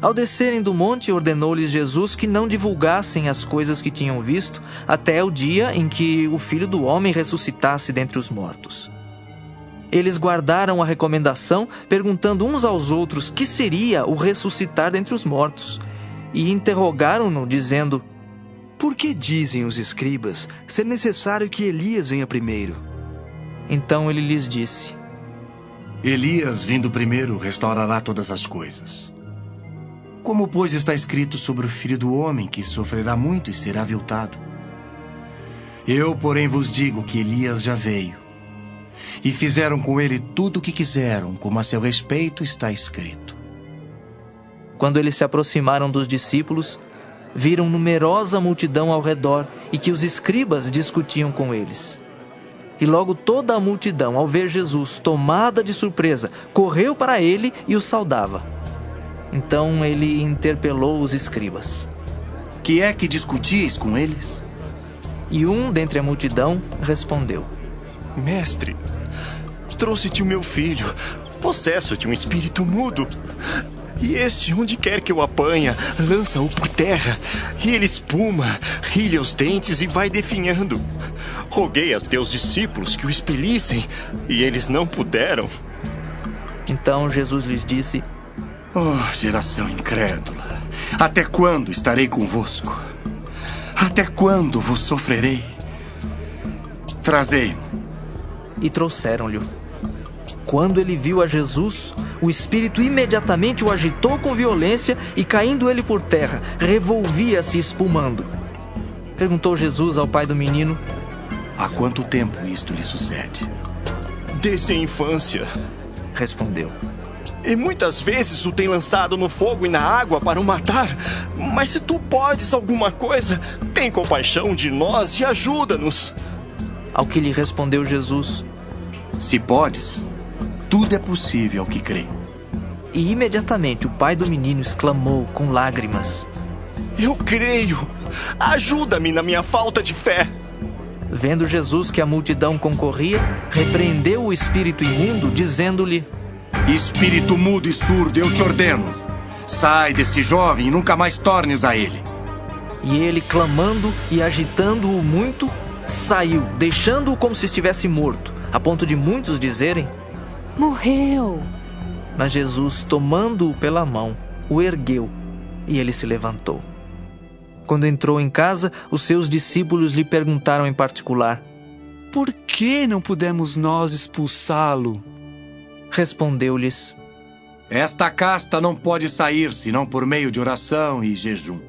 Ao descerem do monte, ordenou-lhes Jesus que não divulgassem as coisas que tinham visto, até o dia em que o Filho do Homem ressuscitasse dentre os mortos. Eles guardaram a recomendação, perguntando uns aos outros que seria o ressuscitar dentre os mortos, e interrogaram-no, dizendo: Por que dizem os escribas ser necessário que Elias venha primeiro? Então ele lhes disse: Elias, vindo primeiro, restaurará todas as coisas. Como, pois, está escrito sobre o Filho do Homem, que sofrerá muito e será aviltado? Eu, porém, vos digo que Elias já veio, e fizeram com ele tudo o que quiseram, como a seu respeito está escrito. Quando eles se aproximaram dos discípulos, viram numerosa multidão ao redor e que os escribas discutiam com eles. E logo toda a multidão, ao ver Jesus, tomada de surpresa, correu para ele e o saudava. Então ele interpelou os escribas: Que é que discutis com eles? E um dentre a multidão respondeu: Mestre, trouxe-te o meu filho, possesso de um espírito mudo. E este, onde quer que o apanha, lança-o por terra, e ele espuma, rilha os dentes e vai definhando. Roguei a teus discípulos que o expelissem, e eles não puderam. Então Jesus lhes disse: Oh, geração incrédula, até quando estarei convosco? Até quando vos sofrerei? Trazei-mo. E trouxeram-lhe. Quando ele viu a Jesus, o espírito imediatamente o agitou com violência e, caindo ele por terra, revolvia-se espumando. Perguntou Jesus ao pai do menino: Há quanto tempo isto lhe sucede? Desde a infância, respondeu. E muitas vezes o tem lançado no fogo e na água para o matar. Mas se tu podes alguma coisa, tem compaixão de nós e ajuda-nos. Ao que lhe respondeu Jesus: Se podes, tudo é possível ao que crê. E imediatamente o pai do menino exclamou com lágrimas: Eu creio, ajuda-me na minha falta de fé. Vendo Jesus que a multidão concorria, repreendeu o espírito imundo, dizendo-lhe: Espírito mudo e surdo, eu te ordeno, sai deste jovem e nunca mais tornes a ele. E ele, clamando e agitando-o muito, saiu, deixando-o como se estivesse morto, a ponto de muitos dizerem: Morreu. Mas Jesus, tomando-o pela mão, o ergueu, e ele se levantou. Quando entrou em casa, os seus discípulos lhe perguntaram em particular: Por que não pudemos nós expulsá-lo? Respondeu-lhes: Esta casta não pode sair senão por meio de oração e jejum.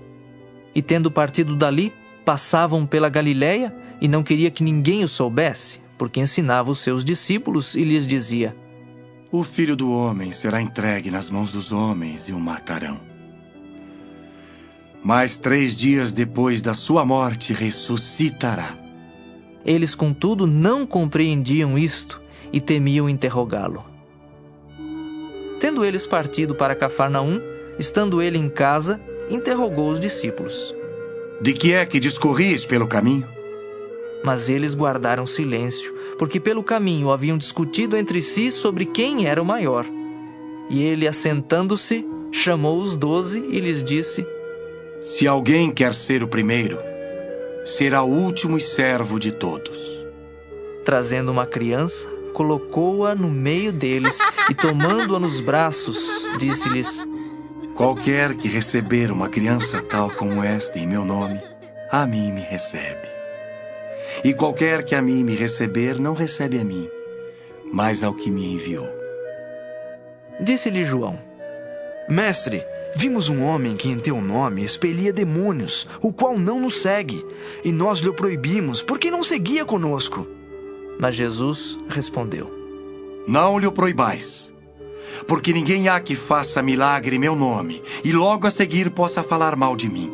E tendo partido dali, passavam pela Galiléia, e não queria que ninguém o soubesse, porque ensinava os seus discípulos e lhes dizia: O Filho do Homem será entregue nas mãos dos homens e o matarão. Mas 3 dias depois da sua morte ressuscitará. Eles, contudo, não compreendiam isto e temiam interrogá-lo. Tendo eles partido para Cafarnaum, estando ele em casa, interrogou os discípulos: De que é que discorris pelo caminho? Mas eles guardaram silêncio, porque pelo caminho haviam discutido entre si sobre quem era o maior. E ele, assentando-se, chamou os 12 e lhes disse: Se alguém quer ser o primeiro, será o último e servo de todos. Trazendo uma criança, colocou-a no meio deles e, tomando-a nos braços, disse-lhes: Qualquer que receber uma criança tal como esta em meu nome, a mim me recebe. E qualquer que a mim me receber, não recebe a mim, mas ao que me enviou. Disse-lhe João: Mestre, vimos um homem que em teu nome expelia demônios, o qual não nos segue, e nós lhe proibimos, porque não seguia conosco. Mas Jesus respondeu: Não lhe o proibais, porque ninguém há que faça milagre em meu nome, e logo a seguir possa falar mal de mim.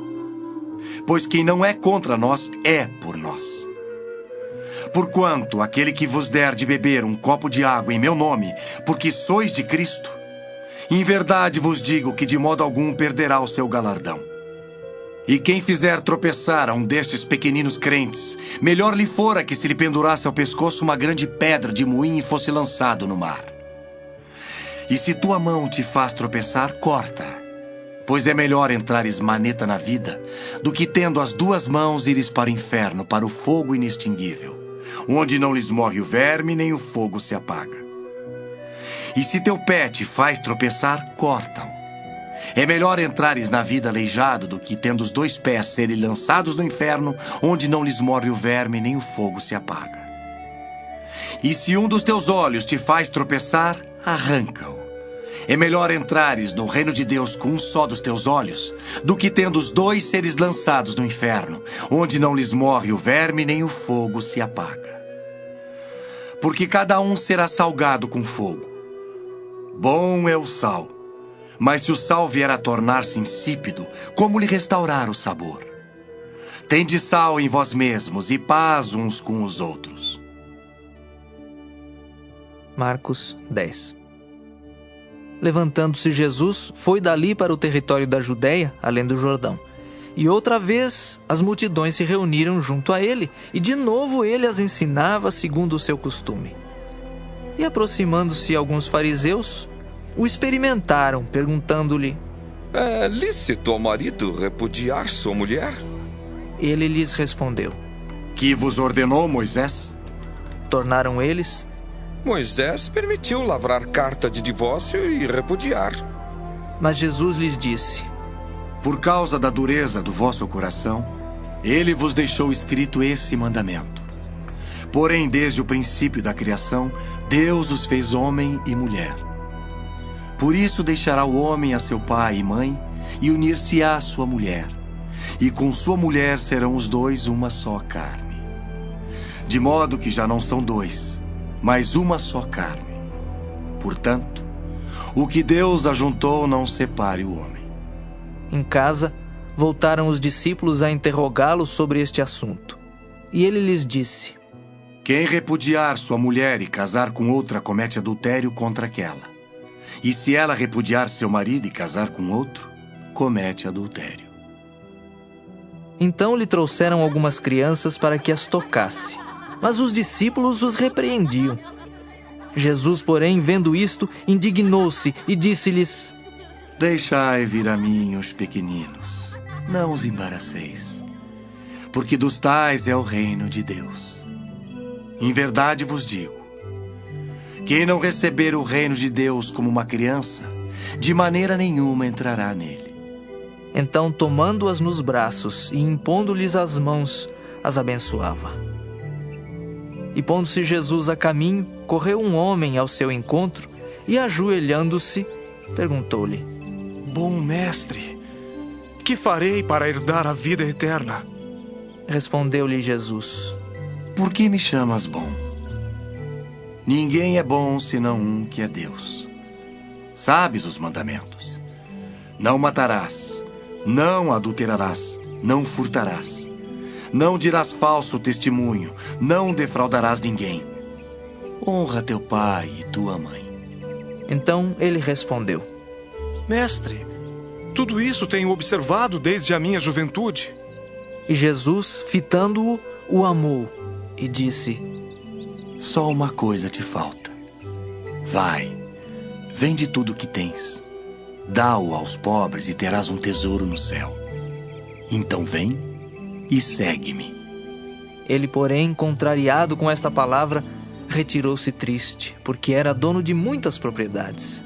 Pois quem não é contra nós, é por nós. Porquanto aquele que vos der de beber um copo de água em meu nome, porque sois de Cristo, em verdade vos digo que de modo algum perderá o seu galardão. E quem fizer tropeçar a um destes pequeninos crentes, melhor lhe fora que se lhe pendurasse ao pescoço uma grande pedra de moinho e fosse lançado no mar. E se tua mão te faz tropeçar, corta-a. Pois é melhor entrares maneta na vida, do que tendo as duas mãos ires para o inferno, para o fogo inextinguível, onde não lhes morre o verme, nem o fogo se apaga. E se teu pé te faz tropeçar, corta-o. É melhor entrares na vida aleijado, do que tendo os 2 pés serem lançados no inferno, onde não lhes morre o verme, nem o fogo se apaga. E se um dos teus olhos te faz tropeçar, arranca-o. É melhor entrares no reino de Deus com um só dos teus olhos, do que tendo os 2 seres lançados no inferno, onde não lhes morre o verme, nem o fogo se apaga. Porque cada um será salgado com fogo. Bom é o sal, mas se o sal vier a tornar-se insípido, como lhe restaurar o sabor? Tende sal em vós mesmos e paz uns com os outros. Marcos 10. Levantando-se Jesus, foi dali para o território da Judéia, além do Jordão. E outra vez as multidões se reuniram junto a ele, e de novo ele as ensinava segundo o seu costume. E aproximando-se alguns fariseus, o experimentaram, perguntando-lhe: É lícito ao marido repudiar sua mulher? Ele lhes respondeu: Que vos ordenou Moisés? Tornaram eles: Moisés permitiu lavrar carta de divórcio e repudiar. Mas Jesus lhes disse: Por causa da dureza do vosso coração, ele vos deixou escrito esse mandamento. Porém, desde o princípio da criação, Deus os fez homem e mulher. Por isso deixará o homem a seu pai e mãe, e unir-se-á à sua mulher. E com sua mulher serão os 2 uma só carne. De modo que já não são 2, mas uma só carne. Portanto, o que Deus ajuntou não separe o homem. Em casa, voltaram os discípulos a interrogá-lo sobre este assunto. E ele lhes disse: Quem repudiar sua mulher e casar com outra comete adultério contra aquela. E se ela repudiar seu marido e casar com outro, comete adultério. Então lhe trouxeram algumas crianças para que as tocasse. Mas os discípulos os repreendiam. Jesus, porém, vendo isto, indignou-se e disse-lhes: Deixai vir a mim os pequeninos, não os embaraceis, porque dos tais é o reino de Deus. Em verdade vos digo, quem não receber o reino de Deus como uma criança, de maneira nenhuma entrará nele. Então, tomando-as nos braços e impondo-lhes as mãos, as abençoava. E pondo-se Jesus a caminho, correu um homem ao seu encontro e, ajoelhando-se, perguntou-lhe: Bom mestre, que farei para herdar a vida eterna? Respondeu-lhe Jesus: Por que me chamas bom? Ninguém é bom senão um que é Deus. Sabes os mandamentos: não matarás, não adulterarás, não furtarás, não dirás falso testemunho, não defraudarás ninguém. Honra teu pai e tua mãe. Então ele respondeu: Mestre, tudo isso tenho observado desde a minha juventude. E Jesus, fitando-o, o amou e disse: Só uma coisa te falta. Vai, vende tudo o que tens, dá-o aos pobres e terás um tesouro no céu. Então vem e segue-me. Ele, porém, contrariado com esta palavra, retirou-se triste, porque era dono de muitas propriedades.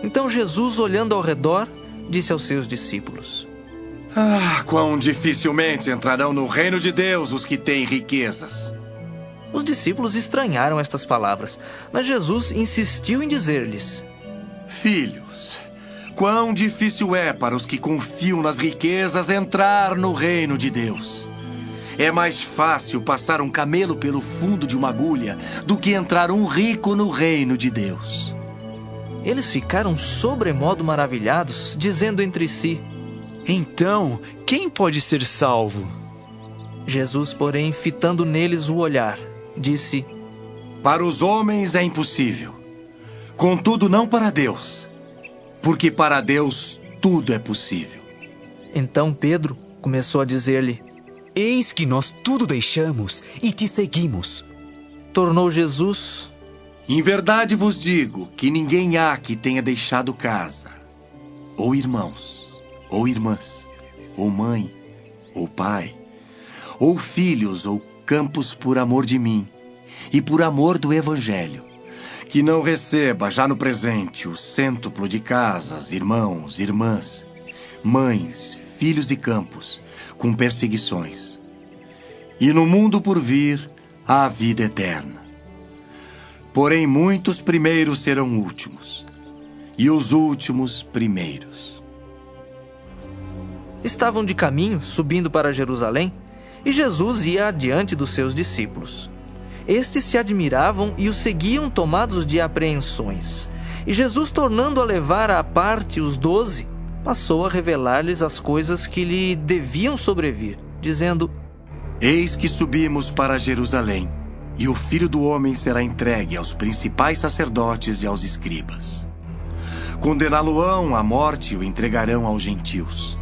Então Jesus, olhando ao redor, disse aos seus discípulos: quão dificilmente entrarão no reino de Deus os que têm riquezas. Os discípulos estranharam estas palavras, mas Jesus insistiu em dizer-lhes: Filhos, quão difícil é para os que confiam nas riquezas entrar no reino de Deus. É mais fácil passar um camelo pelo fundo de uma agulha do que entrar um rico no reino de Deus. Eles ficaram sobremodo maravilhados, dizendo entre si: Então, quem pode ser salvo? Jesus, porém, fitando neles o olhar, disse: Para os homens é impossível, contudo não para Deus, porque para Deus tudo é possível. Então Pedro começou a dizer-lhe: Eis que nós tudo deixamos e te seguimos. Tornou Jesus: Em verdade vos digo que ninguém há que tenha deixado casa, ou irmãos, ou irmãs, ou mãe, ou pai, ou filhos, ou campos por amor de mim e por amor do Evangelho, que não receba já no presente o cêntuplo de casas, irmãos, irmãs, mães, filhos e campos, com perseguições. E no mundo por vir, a vida eterna. Porém, muitos primeiros serão últimos, e os últimos primeiros. Estavam de caminho, subindo para Jerusalém, e Jesus ia adiante dos seus discípulos. Estes se admiravam e o seguiam tomados de apreensões. E Jesus, tornando a levar à parte os 12, passou a revelar-lhes as coisas que lhe deviam sobrevir, dizendo: Eis que subimos para Jerusalém, e o Filho do Homem será entregue aos principais sacerdotes e aos escribas. Condená-lo-ão à morte e o entregarão aos gentios.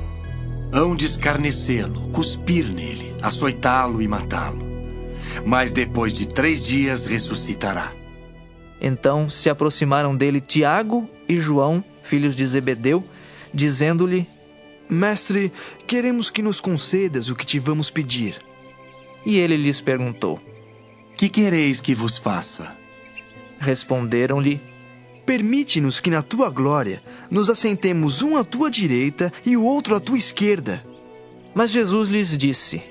Hão de escarnecê-lo, cuspir nele, açoitá-lo e matá-lo. Mas depois de 3 dias ressuscitará. Então se aproximaram dele Tiago e João, filhos de Zebedeu, dizendo-lhe: Mestre, queremos que nos concedas o que te vamos pedir. E ele lhes perguntou: Que quereis que vos faça? Responderam-lhe: Permite-nos que na tua glória nos assentemos um à tua direita e o outro à tua esquerda. Mas Jesus lhes disse: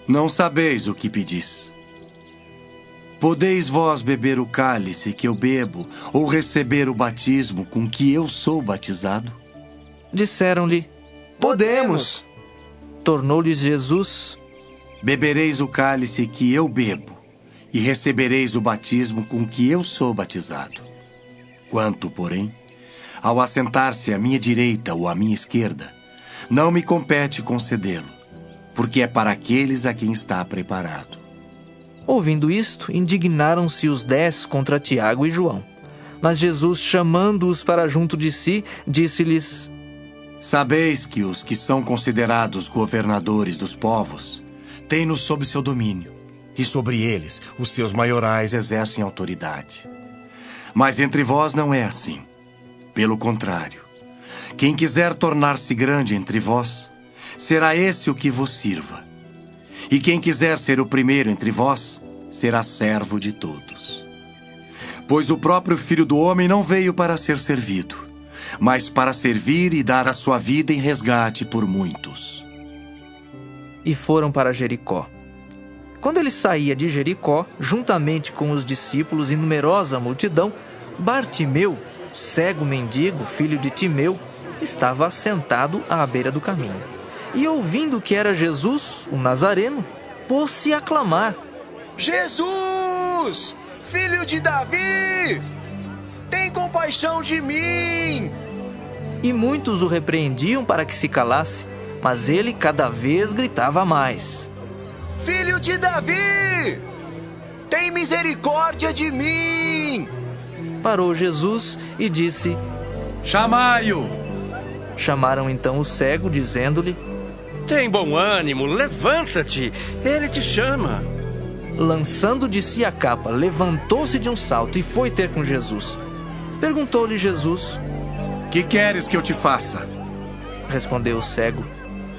Não sabeis o que pedis. Podeis vós beber o cálice que eu bebo, ou receber o batismo com que eu sou batizado? Disseram-lhe: Podemos. Tornou-lhes Jesus: Bebereis o cálice que eu bebo, e recebereis o batismo com que eu sou batizado. Quanto, porém, ao assentar-se à minha direita ou à minha esquerda, não me compete concedê-lo, porque é para aqueles a quem está preparado. Ouvindo isto, indignaram-se os 10 contra Tiago e João. Mas Jesus, chamando-os para junto de si, disse-lhes: Sabeis que os que são considerados governadores dos povos têm-nos sob seu domínio, e sobre eles os seus maiorais exercem autoridade. Mas entre vós não é assim. Pelo contrário, quem quiser tornar-se grande entre vós, será esse o que vos sirva. E quem quiser ser o primeiro entre vós, será servo de todos. Pois o próprio Filho do Homem não veio para ser servido, mas para servir e dar a sua vida em resgate por muitos. E foram para Jericó. Quando ele saía de Jericó, juntamente com os discípulos e numerosa multidão, Bartimeu, cego mendigo, filho de Timeu, estava sentado à beira do caminho. E ouvindo que era Jesus, o Nazareno, pôs-se a clamar: Jesus, filho de Davi, tem compaixão de mim! E muitos o repreendiam para que se calasse, mas ele cada vez gritava mais: Filho de Davi, tem misericórdia de mim! Parou Jesus e disse: Chamai-o! Chamaram então o cego, dizendo-lhe: Tem bom ânimo, levanta-te, ele te chama. Lançando de si a capa, levantou-se de um salto e foi ter com Jesus. Perguntou-lhe Jesus: Que queres que eu te faça? Respondeu o cego: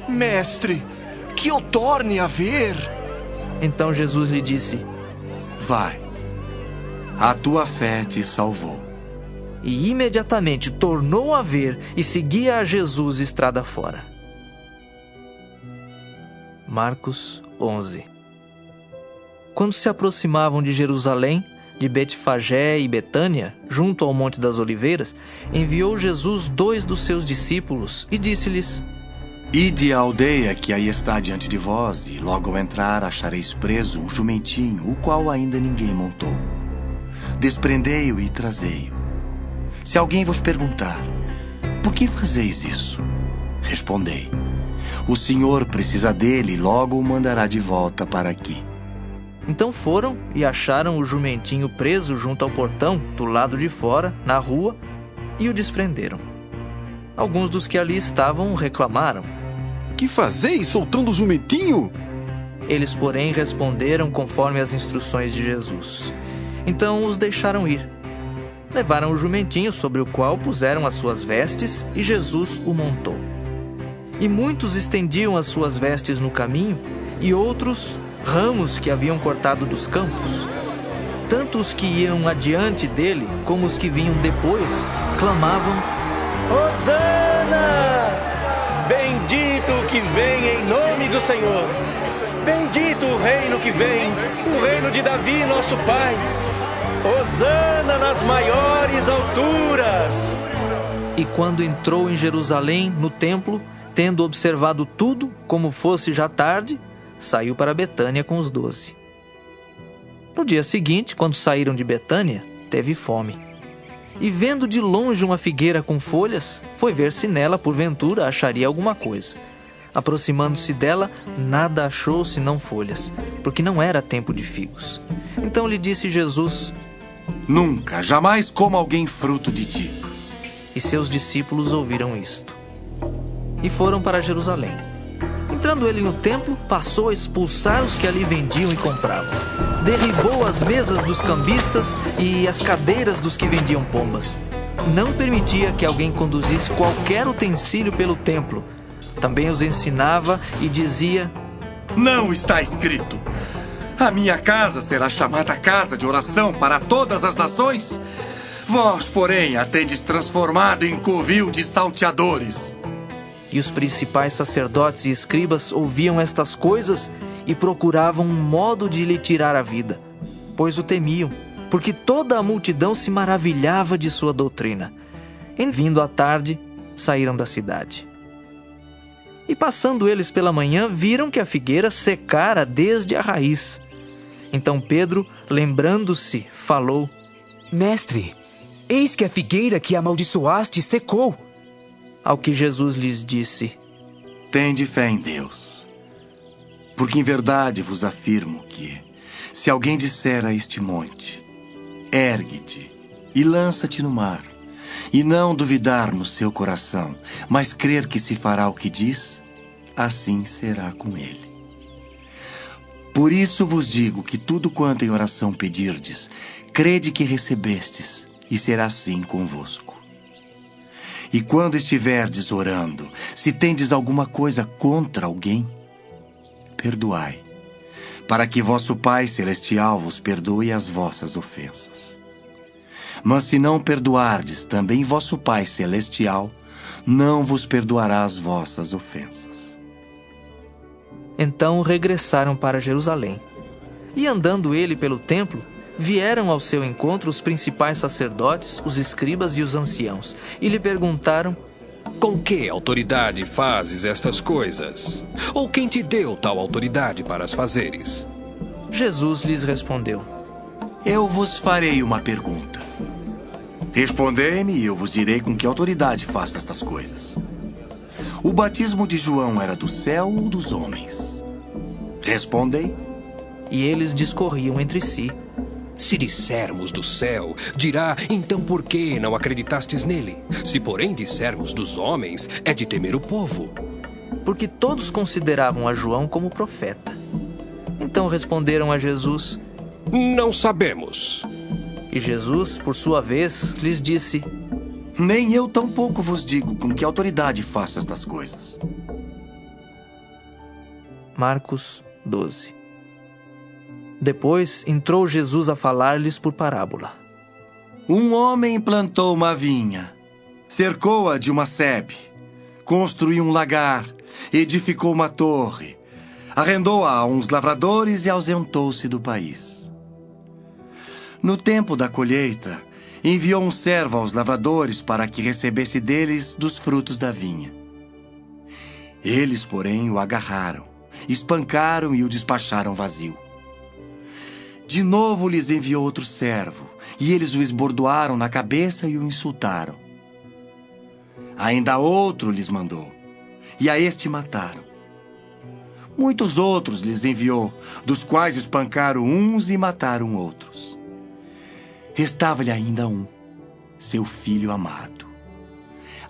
Mestre, que eu torne a ver. Então Jesus lhe disse: Vai, a tua fé te salvou. E imediatamente tornou a ver e seguia a Jesus estrada fora. Marcos 11. Quando se aproximavam de Jerusalém, de Betfagé e Betânia, junto ao Monte das Oliveiras, enviou Jesus 2 dos seus discípulos e disse-lhes: Ide à aldeia que aí está diante de vós, e logo ao entrar achareis preso um jumentinho, o qual ainda ninguém montou. Desprendei-o e trazei-o. Se alguém vos perguntar: Por que fazeis isso? Respondei: O Senhor precisa dele e logo o mandará de volta para aqui. Então foram e acharam o jumentinho preso junto ao portão, do lado de fora, na rua, e o desprenderam. Alguns dos que ali estavam reclamaram: Que fazeis soltando o jumentinho? Eles, porém, responderam conforme as instruções de Jesus. Então os deixaram ir. Levaram o jumentinho, sobre o qual puseram as suas vestes, e Jesus o montou. E muitos estendiam as suas vestes no caminho, e outros ramos que haviam cortado dos campos. Tanto os que iam adiante dele, como os que vinham depois, clamavam: Hosana! Bendito o que vem em nome do Senhor! Bendito o reino que vem, o reino de Davi, nosso pai! Hosana nas maiores alturas! E quando entrou em Jerusalém, no templo, tendo observado tudo, como fosse já tarde, saiu para Betânia com os 12. No dia seguinte, quando saíram de Betânia, teve fome. E vendo de longe uma figueira com folhas, foi ver se nela, porventura, acharia alguma coisa. Aproximando-se dela, nada achou senão folhas, porque não era tempo de figos. Então lhe disse Jesus: Nunca, jamais coma alguém fruto de ti. E seus discípulos ouviram isto. E foram para Jerusalém. Entrando ele no templo, passou a expulsar os que ali vendiam e compravam. Derribou as mesas dos cambistas e as cadeiras dos que vendiam pombas. Não permitia que alguém conduzisse qualquer utensílio pelo templo. Também os ensinava e dizia: Não está escrito: A minha casa será chamada casa de oração para todas as nações? Vós, porém, a tendes transformado em covil de salteadores. E os principais sacerdotes e escribas ouviam estas coisas e procuravam um modo de lhe tirar a vida, pois o temiam, porque toda a multidão se maravilhava de sua doutrina. Em vindo à tarde, saíram da cidade. E passando eles pela manhã, viram que a figueira secara desde a raiz. Então Pedro, lembrando-se, falou: Mestre, eis que a figueira que amaldiçoaste secou. Ao que Jesus lhes disse: Tende fé em Deus, porque em verdade vos afirmo que, se alguém disser a este monte: Ergue-te e lança-te no mar, e não duvidar no seu coração, mas crer que se fará o que diz, assim será com ele. Por isso vos digo que tudo quanto em oração pedirdes, crede que recebestes, e será assim convosco. E quando estiverdes orando, se tendes alguma coisa contra alguém, perdoai, para que vosso Pai Celestial vos perdoe as vossas ofensas. Mas se não perdoardes, também vosso Pai Celestial não vos perdoará as vossas ofensas. Então regressaram para Jerusalém. E andando ele pelo templo, vieram ao seu encontro os principais sacerdotes, os escribas e os anciãos, e lhe perguntaram: Com que autoridade fazes estas coisas? Ou quem te deu tal autoridade para as fazeres? Jesus lhes respondeu: Eu vos farei uma pergunta. Respondei-me e eu vos direi com que autoridade faço estas coisas. O batismo de João era do céu ou dos homens? Respondei. E eles discorriam entre si. Se dissermos do céu, dirá, então por que não acreditastes nele? Se porém dissermos dos homens, é de temer o povo. Porque todos consideravam a João como profeta. Então responderam a Jesus: Não sabemos. E Jesus, por sua vez, lhes disse: Nem eu tampouco vos digo com que autoridade faço estas coisas. Marcos 12. Depois entrou Jesus a falar-lhes por parábola. Um homem plantou uma vinha, cercou-a de uma sebe, construiu um lagar, edificou uma torre, arrendou-a a uns lavradores e ausentou-se do país. No tempo da colheita, enviou um servo aos lavradores para que recebesse deles dos frutos da vinha. Eles, porém, o agarraram, espancaram e o despacharam vazio. De novo lhes enviou outro servo, e eles o esbordoaram na cabeça e o insultaram. Ainda outro lhes mandou, e a este mataram. Muitos outros lhes enviou, dos quais espancaram uns e mataram outros. Restava-lhe ainda um, seu filho amado.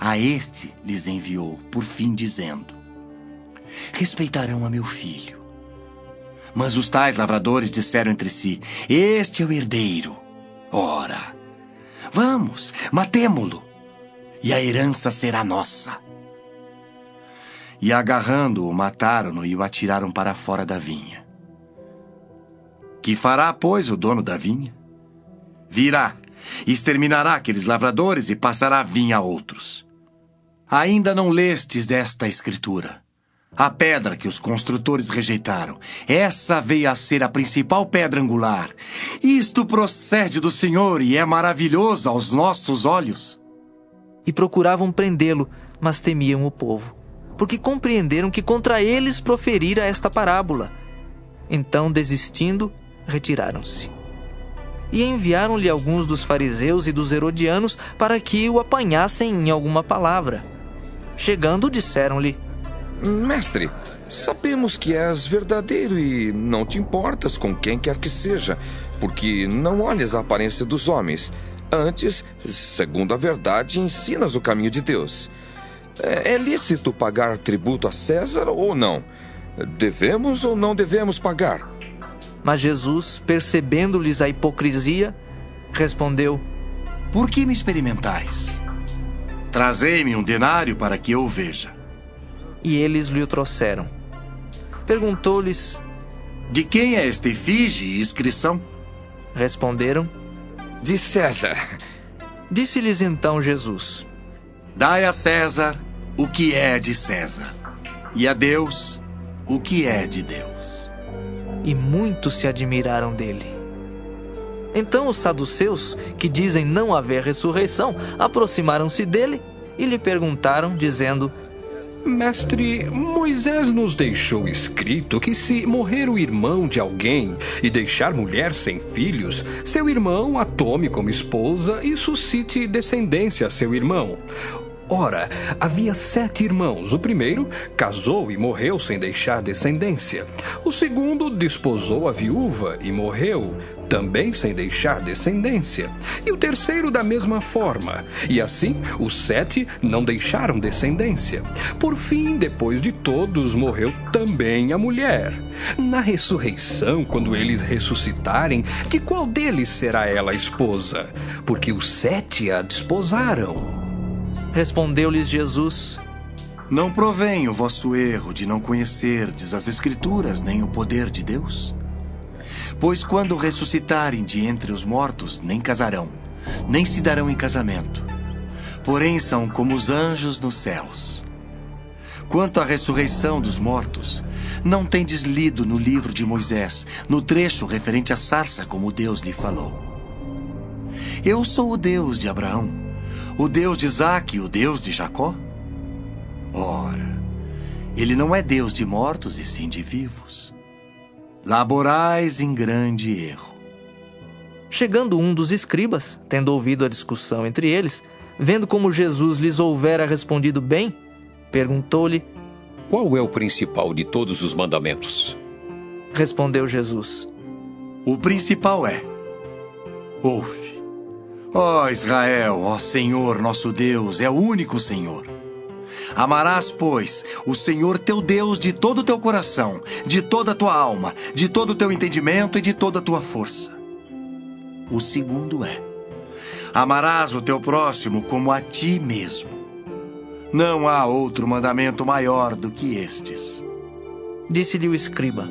A este lhes enviou, por fim, dizendo: respeitarão a meu filho. Mas os tais lavradores disseram entre si: este é o herdeiro. Ora, vamos, matemo-lo, e a herança será nossa. E agarrando-o, mataram-no e o atiraram para fora da vinha. Que fará, pois, o dono da vinha? Virá, exterminará aqueles lavradores e passará a vinha a outros. Ainda não lestes desta escritura? A pedra que os construtores rejeitaram, essa veio a ser a principal pedra angular. Isto procede do Senhor e é maravilhoso aos nossos olhos. E procuravam prendê-lo, mas temiam o povo, porque compreenderam que contra eles proferira esta parábola. Então, desistindo, retiraram-se. E enviaram-lhe alguns dos fariseus e dos herodianos para que o apanhassem em alguma palavra. Chegando, disseram-lhe: Mestre, sabemos que és verdadeiro e não te importas com quem quer que seja, porque não olhas a aparência dos homens. Antes, segundo a verdade, ensinas o caminho de Deus. É lícito pagar tributo a César ou não? Devemos ou não devemos pagar? Mas Jesus, percebendo-lhes a hipocrisia, respondeu: por que me experimentais? Trazei-me um denário para que eu o veja. E eles lhe o trouxeram. Perguntou-lhes: de quem é esta efígie e inscrição? Responderam: de César. Disse-lhes então Jesus: dai a César o que é de César, e a Deus o que é de Deus. E muitos se admiraram dele. Então os saduceus, que dizem não haver ressurreição, aproximaram-se dele e lhe perguntaram, dizendo: Mestre, Moisés nos deixou escrito que se morrer o irmão de alguém e deixar mulher sem filhos, seu irmão a tome como esposa e suscite descendência a seu irmão. Ora, havia 7 irmãos. O primeiro casou e morreu sem deixar descendência. O segundo desposou a viúva e morreu, também sem deixar descendência. E o terceiro da mesma forma. E assim, os 7 não deixaram descendência. Por fim, depois de todos, morreu também a mulher. Na ressurreição, quando eles ressuscitarem, de qual deles será ela a esposa? Porque os 7 a desposaram. Respondeu-lhes Jesus: não provém o vosso erro de não conhecerdes as Escrituras nem o poder de Deus? Pois quando ressuscitarem de entre os mortos, nem casarão, nem se darão em casamento. Porém são como os anjos nos céus. Quanto à ressurreição dos mortos, não tendes lido no livro de Moisés, no trecho referente à sarça, como Deus lhe falou: eu sou o Deus de Abraão, o Deus de Isaque e o Deus de Jacó? Ora, ele não é Deus de mortos e sim de vivos. Laborais em grande erro. Chegando um dos escribas, tendo ouvido a discussão entre eles, vendo como Jesus lhes houvera respondido bem, perguntou-lhe: qual é o principal de todos os mandamentos? Respondeu Jesus: o principal é: ouve, ó Israel, ó Senhor nosso Deus, é o único Senhor. Amarás, pois, o Senhor teu Deus de todo o teu coração, de toda a tua alma, de todo o teu entendimento e de toda a tua força. O segundo é: amarás o teu próximo como a ti mesmo. Não há outro mandamento maior do que estes. Disse-lhe o escriba: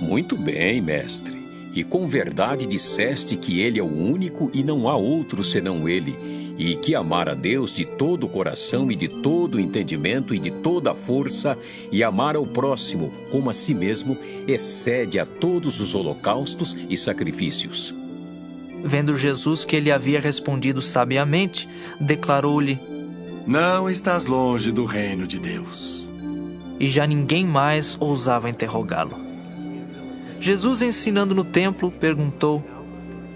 muito bem, mestre. E com verdade disseste que ele é o único e não há outro senão ele, e que amar a Deus de todo o coração e de todo o entendimento e de toda a força, e amar ao próximo como a si mesmo, excede a todos os holocaustos e sacrifícios. Vendo Jesus que ele havia respondido sabiamente, declarou-lhe: não estás longe do reino de Deus. E já ninguém mais ousava interrogá-lo. Jesus, ensinando no templo, perguntou: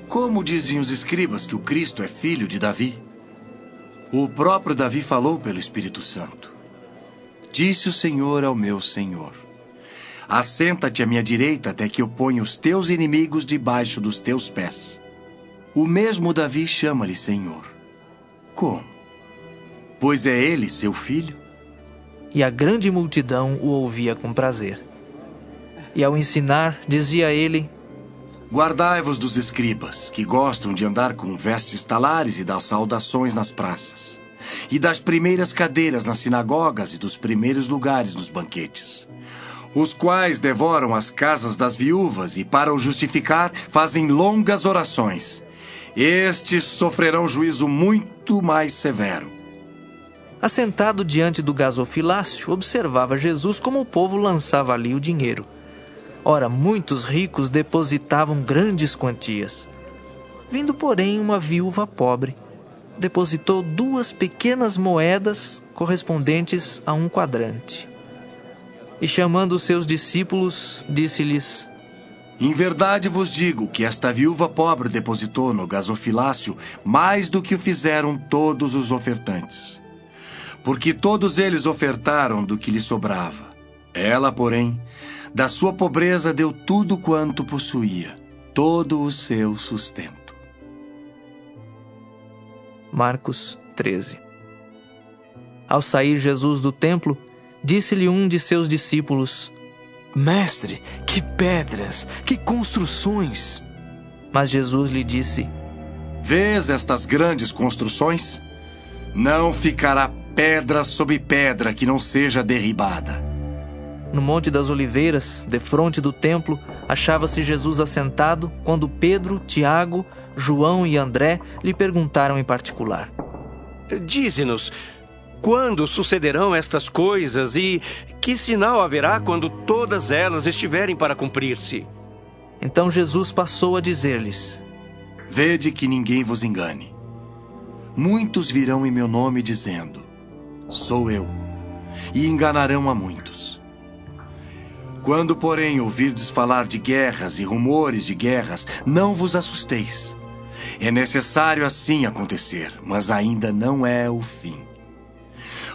como diziam os escribas que o Cristo é filho de Davi? O próprio Davi falou pelo Espírito Santo: Disse o Senhor ao meu Senhor: assenta-te à minha direita até que eu ponha os teus inimigos debaixo dos teus pés. O mesmo Davi chama-lhe Senhor. Como? Pois é ele seu filho? E a grande multidão o ouvia com prazer. E ao ensinar, dizia ele: guardai-vos dos escribas, que gostam de andar com vestes talares e das saudações nas praças, e das primeiras cadeiras nas sinagogas e dos primeiros lugares nos banquetes, os quais devoram as casas das viúvas e, para o justificar, fazem longas orações. Estes sofrerão juízo muito mais severo. Assentado diante do gasofilácio, observava Jesus como o povo lançava ali o dinheiro. Ora, muitos ricos depositavam grandes quantias. Vindo, porém, uma viúva pobre, depositou 2 pequenas moedas correspondentes a 1 quadrante. E chamando os seus discípulos, disse-lhes: em verdade vos digo que esta viúva pobre depositou no gasofilácio mais do que o fizeram todos os ofertantes. Porque todos eles ofertaram do que lhe sobrava. Ela, porém, da sua pobreza deu tudo quanto possuía, todo o seu sustento. Marcos 13. Ao sair Jesus do templo, disse-lhe um de seus discípulos: mestre, que pedras, que construções! Mas Jesus lhe disse: vês estas grandes construções? Não ficará pedra sobre pedra que não seja derribada. No Monte das Oliveiras, defronte do templo, achava-se Jesus assentado, quando Pedro, Tiago, João e André lhe perguntaram em particular: dize-nos, quando sucederão estas coisas e que sinal haverá quando todas elas estiverem para cumprir-se? Então Jesus passou a dizer-lhes: vede que ninguém vos engane. Muitos virão em meu nome dizendo: sou eu, e enganarão a muitos. Quando, porém, ouvirdes falar de guerras e rumores de guerras, não vos assusteis. É necessário assim acontecer, mas ainda não é o fim.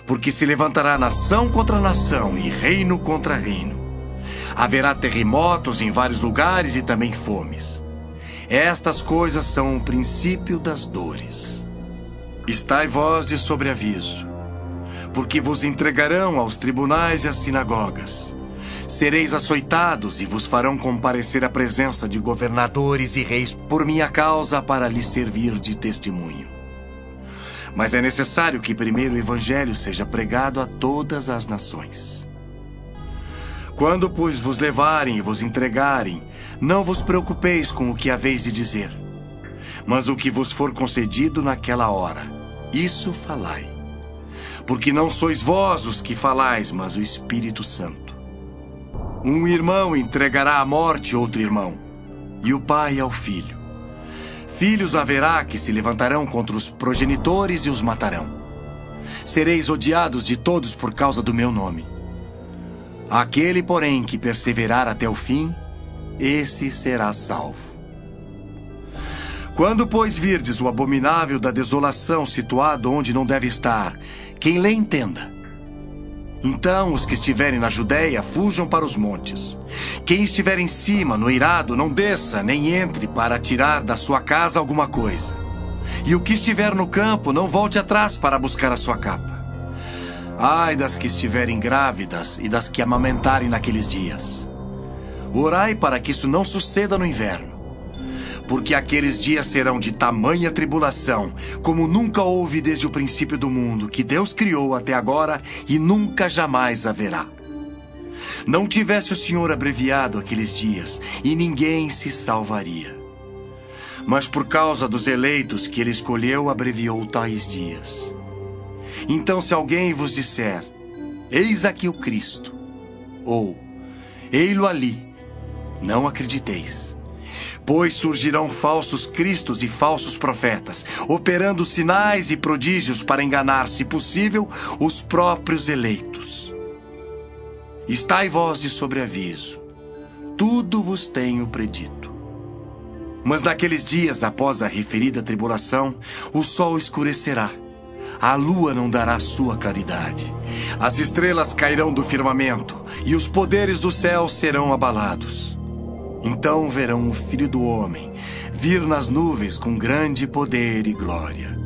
Porque se levantará nação contra nação e reino contra reino. Haverá terremotos em vários lugares e também fomes. Estas coisas são o princípio das dores. Estai vós de sobreaviso, porque vos entregarão aos tribunais e às sinagogas. Sereis açoitados e vos farão comparecer à presença de governadores e reis por minha causa, para lhes servir de testemunho. Mas é necessário que primeiro o evangelho seja pregado a todas as nações. Quando, pois, vos levarem e vos entregarem, não vos preocupeis com o que haveis de dizer, mas o que vos for concedido naquela hora, isso falai. Porque não sois vós os que falais, mas o Espírito Santo. Um irmão entregará à morte outro irmão, e o pai ao filho. Filhos haverá que se levantarão contra os progenitores e os matarão. Sereis odiados de todos por causa do meu nome. Aquele, porém, que perseverar até o fim, esse será salvo. Quando, pois, virdes o abominável da desolação situado onde não deve estar, quem lê entenda. Então os que estiverem na Judéia fujam para os montes. Quem estiver em cima, no eirado, não desça, nem entre para tirar da sua casa alguma coisa. E o que estiver no campo, não volte atrás para buscar a sua capa. Ai das que estiverem grávidas e das que amamentarem naqueles dias. Orai para que isso não suceda no inverno. Porque aqueles dias serão de tamanha tribulação, como nunca houve desde o princípio do mundo, que Deus criou até agora e nunca jamais haverá. Não tivesse o Senhor abreviado aqueles dias, e ninguém se salvaria. Mas por causa dos eleitos que ele escolheu, abreviou tais dias. Então, se alguém vos disser: eis aqui o Cristo, ou ei-lo ali, não acrediteis. Pois surgirão falsos cristos e falsos profetas, operando sinais e prodígios para enganar, se possível, os próprios eleitos. Estai vós de sobreaviso, tudo vos tenho predito. Mas naqueles dias, após a referida tribulação, o sol escurecerá, a lua não dará sua claridade. As estrelas cairão do firmamento e os poderes do céu serão abalados. Então verão o Filho do Homem vir nas nuvens com grande poder e glória.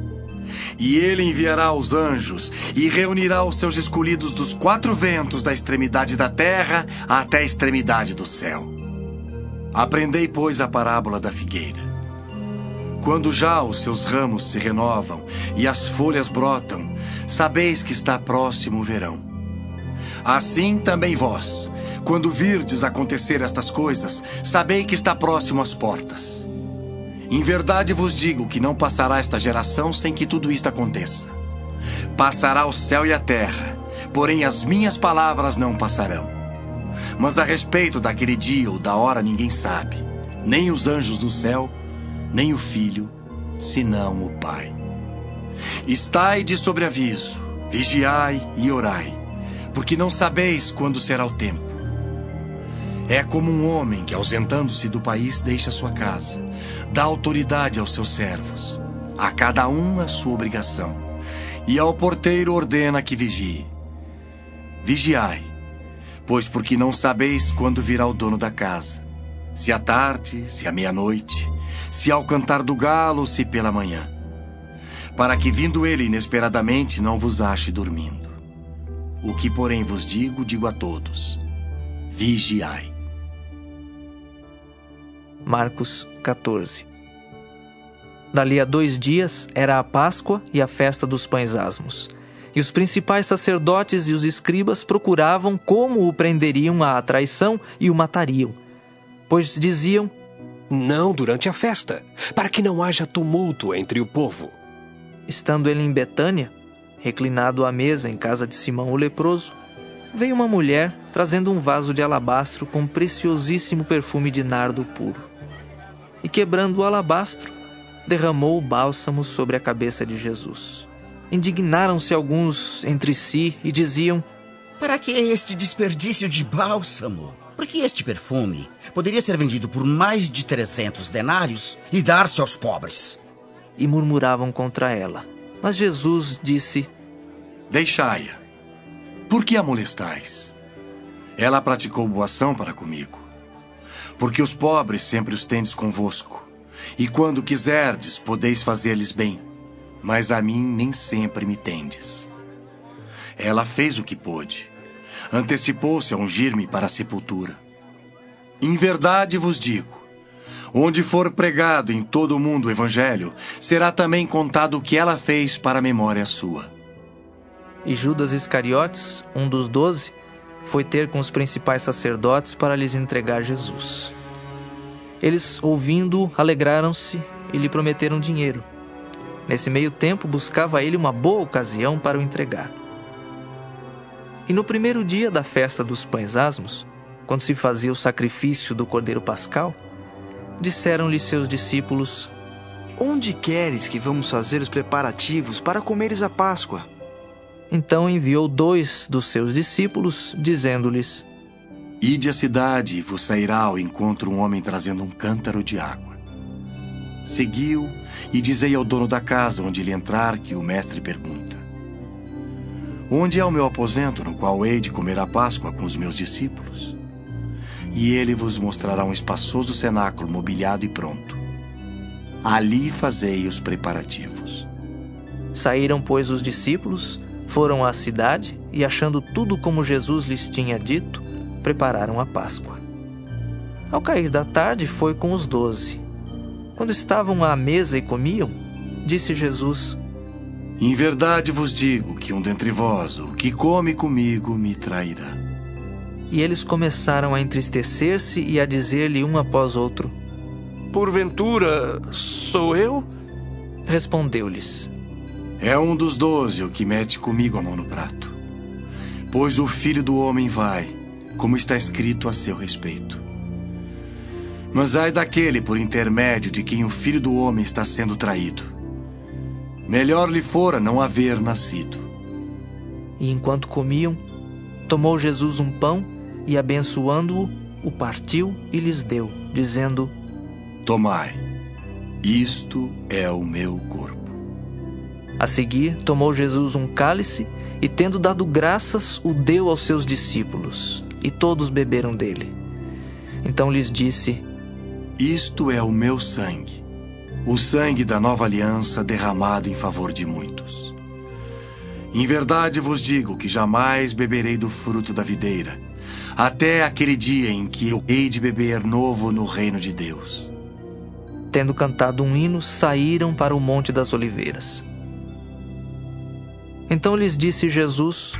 E ele enviará os anjos e reunirá os seus escolhidos dos 4 ventos, da extremidade da terra até a extremidade do céu. Aprendei, pois, a parábola da figueira. Quando já os seus ramos se renovam e as folhas brotam, sabeis que está próximo o verão. Assim também vós, quando virdes acontecer estas coisas, sabei que está próximo às portas. Em verdade vos digo que não passará esta geração sem que tudo isto aconteça. Passará o céu e a terra, porém as minhas palavras não passarão. Mas a respeito daquele dia ou da hora ninguém sabe, nem os anjos do céu, nem o Filho, senão o Pai. Estai de sobreaviso, vigiai e orai, porque não sabeis quando será o tempo. É como um homem que, ausentando-se do país, deixa sua casa, dá autoridade aos seus servos, a cada um a sua obrigação, e ao porteiro ordena que vigie. Vigiai, pois porque não sabeis quando virá o dono da casa, se à tarde, se à meia-noite, se ao cantar do galo, se pela manhã, para que, vindo ele inesperadamente, não vos ache dormindo. O que, porém, vos digo, digo a todos: vigiai. Marcos 14. Dali a 2 dias era a Páscoa e a festa dos pães asmos. E os principais sacerdotes e os escribas procuravam como o prenderiam à traição e o matariam. Pois diziam: não durante a festa, para que não haja tumulto entre o povo. Estando ele em Betânia, reclinado à mesa em casa de Simão o leproso, veio uma mulher trazendo um vaso de alabastro com preciosíssimo perfume de nardo puro. E quebrando o alabastro, derramou o bálsamo sobre a cabeça de Jesus. Indignaram-se alguns entre si e diziam: para que este desperdício de bálsamo? Porque este perfume poderia ser vendido por mais de 300 denários e dar-se aos pobres. E murmuravam contra ela. Mas Jesus disse: deixai-a. Por que a molestais? Ela praticou boa ação para comigo. Porque os pobres sempre os tendes convosco, e quando quiserdes, podeis fazer-lhes bem, mas a mim nem sempre me tendes. Ela fez o que pôde, antecipou-se a ungir-me para a sepultura. Em verdade vos digo, onde for pregado em todo o mundo o evangelho, será também contado o que ela fez para a memória sua. E Judas Iscariotes, um dos 12, foi ter com os principais sacerdotes para lhes entregar Jesus. Eles, ouvindo, alegraram-se e lhe prometeram dinheiro. Nesse meio tempo, buscava ele uma boa ocasião para o entregar. E no primeiro dia da festa dos pães asmos, quando se fazia o sacrifício do cordeiro pascal, disseram-lhe seus discípulos: onde queres que vamos fazer os preparativos para comeres a Páscoa? Então enviou 2 dos seus discípulos, dizendo-lhes: ide à cidade e vos sairá ao encontro um homem trazendo um cântaro de água. Seguiu e dizei ao dono da casa onde ele entrar que o mestre pergunta: onde é o meu aposento no qual hei de comer a Páscoa com os meus discípulos? E ele vos mostrará um espaçoso cenáculo mobiliado e pronto. Ali fazei os preparativos. Saíram, pois, os discípulos, foram à cidade e, achando tudo como Jesus lhes tinha dito, prepararam a Páscoa. Ao cair da tarde, foi com os 12. Quando estavam à mesa e comiam, disse Jesus: em verdade vos digo que um dentre vós, o que come comigo, me trairá. E eles começaram a entristecer-se e a dizer-lhe um após outro: porventura, sou eu? Respondeu-lhes: é um dos 12 o que mete comigo a mão no prato. Pois o Filho do Homem vai, como está escrito a seu respeito. Mas ai daquele por intermédio de quem o Filho do Homem está sendo traído. Melhor lhe fora não haver nascido. E enquanto comiam, tomou Jesus um pão e, abençoando-o, o partiu e lhes deu, dizendo: tomai, isto é o meu corpo. A seguir, tomou Jesus um cálice e, tendo dado graças, o deu aos seus discípulos, e todos beberam dele. Então lhes disse: Isto é o meu sangue, o sangue da nova aliança derramado em favor de muitos. Em verdade vos digo que jamais beberei do fruto da videira, até aquele dia em que eu hei de beber novo no reino de Deus. Tendo cantado um hino, saíram para o Monte das Oliveiras. Então lhes disse Jesus: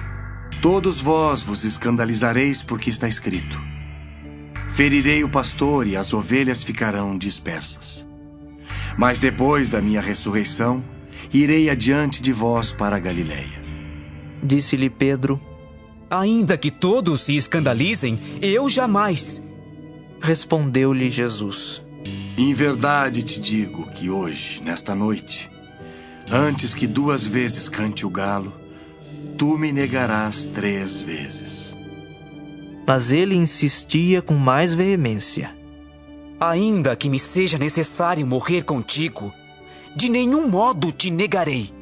Todos vós vos escandalizareis porque está escrito: Ferirei o pastor e as ovelhas ficarão dispersas. Mas depois da minha ressurreição, irei adiante de vós para a Galiléia. Disse-lhe Pedro: Ainda que todos se escandalizem, eu jamais. Respondeu-lhe Jesus: Em verdade te digo que hoje, nesta noite, antes que 2 vezes cante o galo, tu me negarás 3 vezes. Mas ele insistia com mais veemência: Ainda que me seja necessário morrer contigo, de nenhum modo te negarei.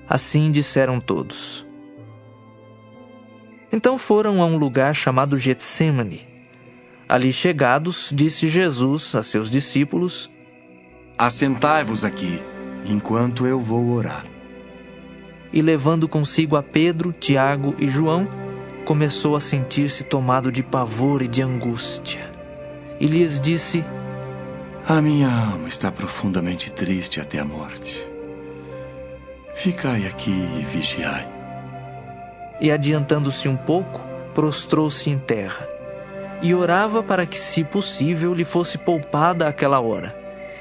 Assim disseram todos. Então foram a um lugar chamado Getsêmani. Ali chegados, disse Jesus a seus discípulos: Assentai-vos aqui, enquanto eu vou orar. E levando consigo a Pedro, Tiago e João, começou a sentir-se tomado de pavor e de angústia. E lhes disse: A minha alma está profundamente triste até a morte. Ficai aqui e vigiai. E adiantando-se um pouco, prostrou-se em terra, e orava para que, se possível, lhe fosse poupada aquela hora.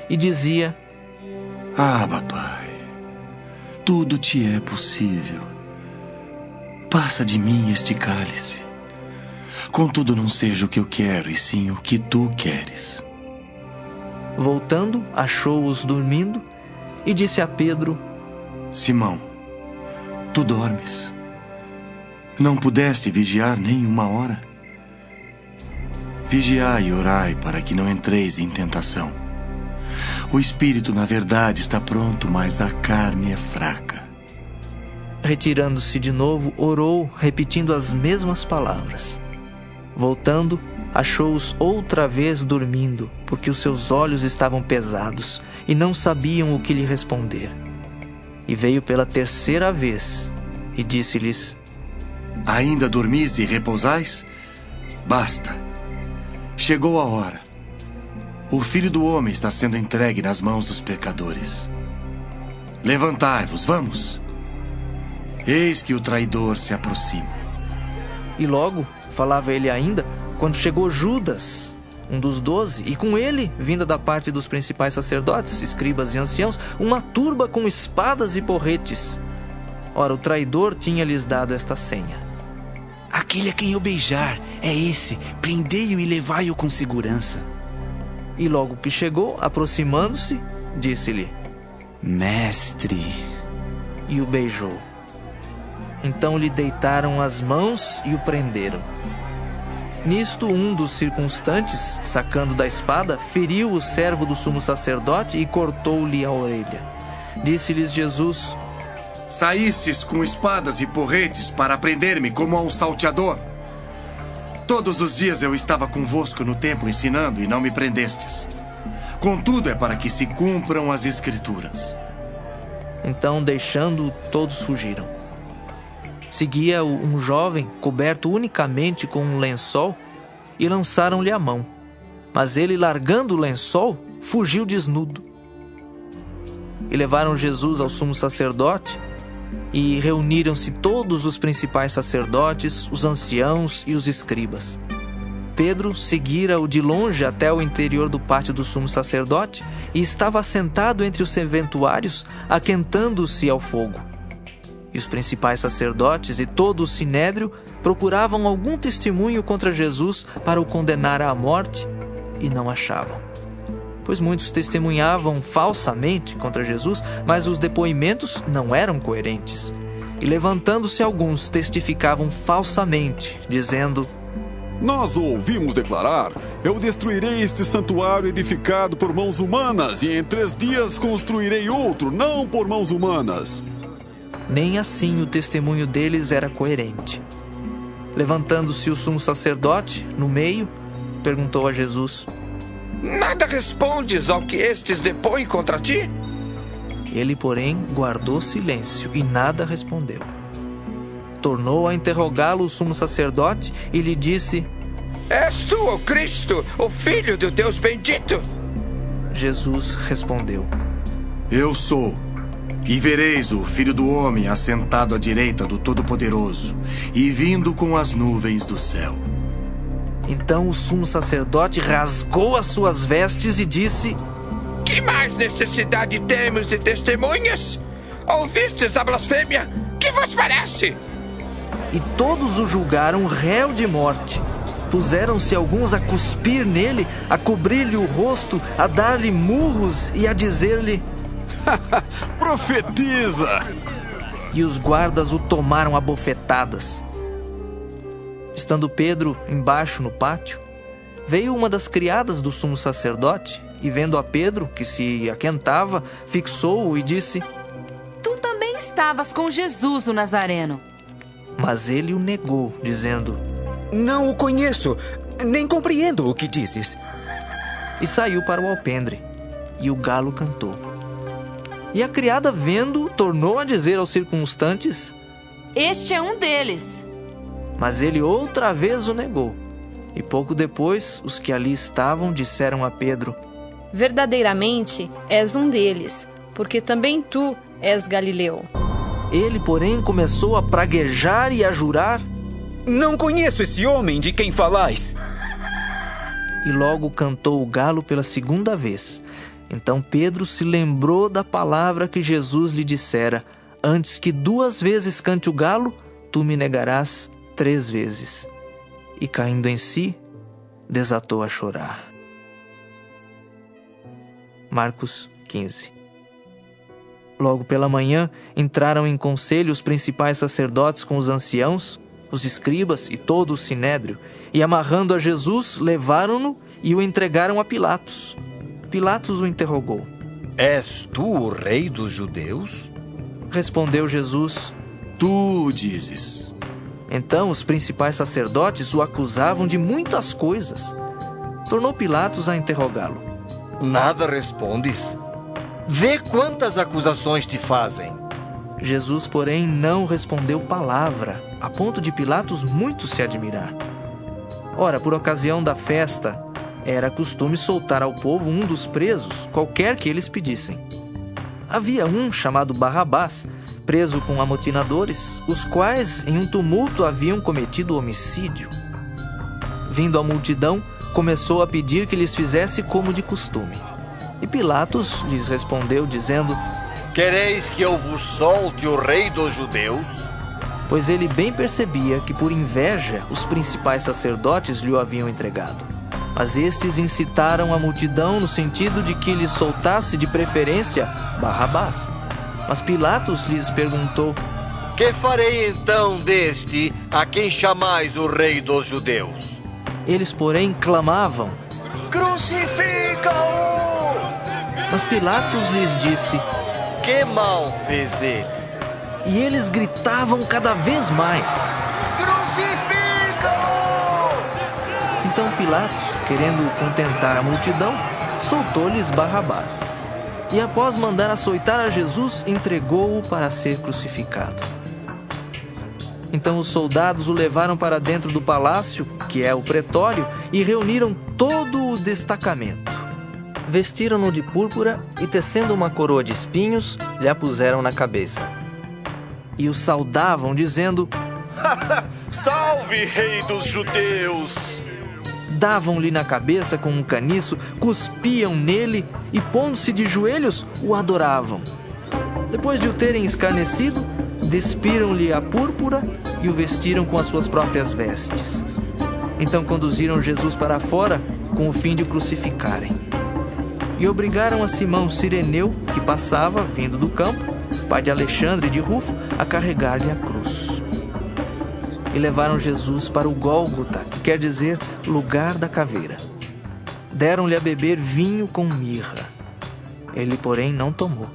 E dizia: Abba, Pai, tudo te é possível. Passa de mim este cálice. Contudo, não seja o que eu quero, e sim o que tu queres. Voltando, achou-os dormindo, e disse a Pedro: Simão, tu dormes? Não pudeste vigiar nem 1 hora? Vigiai e orai para que não entreis em tentação. O espírito, na verdade, está pronto, mas a carne é fraca. Retirando-se de novo, orou, repetindo as mesmas palavras. Voltando, achou-os outra vez dormindo, porque os seus olhos estavam pesados, e não sabiam o que lhe responder. E veio pela 3ª vez, e disse-lhes: Ainda dormis e repousais? Basta. Chegou a hora. O Filho do Homem está sendo entregue nas mãos dos pecadores. Levantai-vos, vamos. Eis que o traidor se aproxima. E logo, falava ele ainda, quando chegou Judas, um dos 12, e com ele, vinda da parte dos principais sacerdotes, escribas e anciãos, uma turba com espadas e porretes. Ora, o traidor tinha-lhes dado esta senha: Aquele a quem eu beijar, é esse, prendei-o e levai-o com segurança. E logo que chegou, aproximando-se, disse-lhe: Mestre. E o beijou. Então lhe deitaram as mãos e o prenderam. Nisto, um dos circunstantes, sacando da espada, feriu o servo do sumo sacerdote e cortou-lhe a orelha. Disse-lhes Jesus: Saístes com espadas e porretes para prender-me como a um salteador. Todos os dias eu estava convosco no templo ensinando e não me prendestes. Contudo, é para que se cumpram as Escrituras. Então, deixando-o, todos fugiram. Seguia-o um jovem, coberto unicamente com um lençol, e lançaram-lhe a mão. Mas ele, largando o lençol, fugiu desnudo. E levaram Jesus ao sumo sacerdote, e reuniram-se todos os principais sacerdotes, os anciãos e os escribas. Pedro seguira-o de longe até o interior do pátio do sumo sacerdote e estava assentado entre os serventuários, aquentando-se ao fogo. E os principais sacerdotes e todo o sinédrio procuravam algum testemunho contra Jesus para o condenar à morte e não achavam. Pois muitos testemunhavam falsamente contra Jesus, mas os depoimentos não eram coerentes. E levantando-se alguns, testificavam falsamente, dizendo: Nós o ouvimos declarar: Eu destruirei este santuário edificado por mãos humanas, e em 3 dias construirei outro, não por mãos humanas. Nem assim o testemunho deles era coerente. Levantando-se o sumo sacerdote, no meio, perguntou a Jesus: Nada respondes ao que estes depõem contra ti? Ele, porém, guardou silêncio e nada respondeu. Tornou a interrogá-lo o sumo sacerdote e lhe disse: És tu o Cristo, o Filho do Deus bendito? Jesus respondeu: Eu sou. E vereis o Filho do Homem assentado à direita do Todo-Poderoso e vindo com as nuvens do céu. Então o sumo sacerdote rasgou as suas vestes e disse: Que mais necessidade temos de testemunhas? Ouvistes a blasfêmia? Que vos parece? E todos o julgaram réu de morte. Puseram-se alguns a cuspir nele, a cobrir-lhe o rosto, a dar-lhe murros e a dizer-lhe: Profetiza! E os guardas o tomaram a bofetadas. Estando Pedro embaixo no pátio, veio uma das criadas do sumo sacerdote e, vendo a Pedro, que se aquentava, fixou-o e disse: Tu também estavas com Jesus, o Nazareno. Mas ele o negou, dizendo: Não o conheço, nem compreendo o que dizes. E saiu para o alpendre, e o galo cantou. E a criada, vendo, tornou a dizer aos circunstantes: Este é um deles. Mas ele outra vez o negou. E pouco depois, os que ali estavam disseram a Pedro: Verdadeiramente és um deles, porque também tu és Galileu. Ele, porém, começou a praguejar e a jurar: Não conheço esse homem de quem falais. E logo cantou o galo pela segunda vez. Então Pedro se lembrou da palavra que Jesus lhe dissera: Antes que 2 vezes cante o galo, tu me negarás 3 vezes. E caindo em si, desatou a chorar. Marcos 15. Logo pela manhã, entraram em conselho os principais sacerdotes com os anciãos, os escribas e todo o sinédrio, e amarrando a Jesus, levaram-no e o entregaram a Pilatos. Pilatos o interrogou: És tu o rei dos judeus? Respondeu Jesus: Tu dizes. Então os principais sacerdotes o acusavam de muitas coisas. Tornou Pilatos a interrogá-lo: Nada respondes? Vê quantas acusações te fazem. Jesus, porém, não respondeu palavra, a ponto de Pilatos muito se admirar. Ora, por ocasião da festa, era costume soltar ao povo um dos presos, qualquer que eles pedissem. Havia um chamado Barrabás, preso com amotinadores, os quais em um tumulto haviam cometido homicídio. Vindo a multidão, começou a pedir que lhes fizesse como de costume. E Pilatos lhes respondeu, dizendo: Quereis que eu vos solte o rei dos judeus? Pois ele bem percebia que por inveja os principais sacerdotes lhe o haviam entregado. Mas estes incitaram a multidão no sentido de que lhes soltasse de preferência Barrabás. Mas Pilatos lhes perguntou: Que farei então deste a quem chamais o rei dos judeus? Eles, porém, clamavam: Crucifica-o! Mas Pilatos lhes disse: Que mal fez ele? E eles gritavam cada vez mais: Crucifica-o! Então Pilatos, querendo contentar a multidão, soltou-lhes Barrabás. E após mandar açoitar a Jesus, entregou-o para ser crucificado. Então os soldados o levaram para dentro do palácio, que é o pretório, e reuniram todo o destacamento. Vestiram-no de púrpura e, tecendo uma coroa de espinhos, lhe a puseram na cabeça. E o saudavam, dizendo: Salve, rei dos judeus! Davam-lhe na cabeça com um caniço, cuspiam nele e, pondo-se de joelhos, o adoravam. Depois de o terem escarnecido, despiram-lhe a púrpura e o vestiram com as suas próprias vestes. Então conduziram Jesus para fora com o fim de o crucificarem. E obrigaram a Simão Cireneu, que passava, vindo do campo, pai de Alexandre e de Rufo, a carregar-lhe a cruz. E levaram Jesus para o Gólgota, que quer dizer lugar da caveira. Deram-lhe a beber vinho com mirra. Ele, porém, não tomou.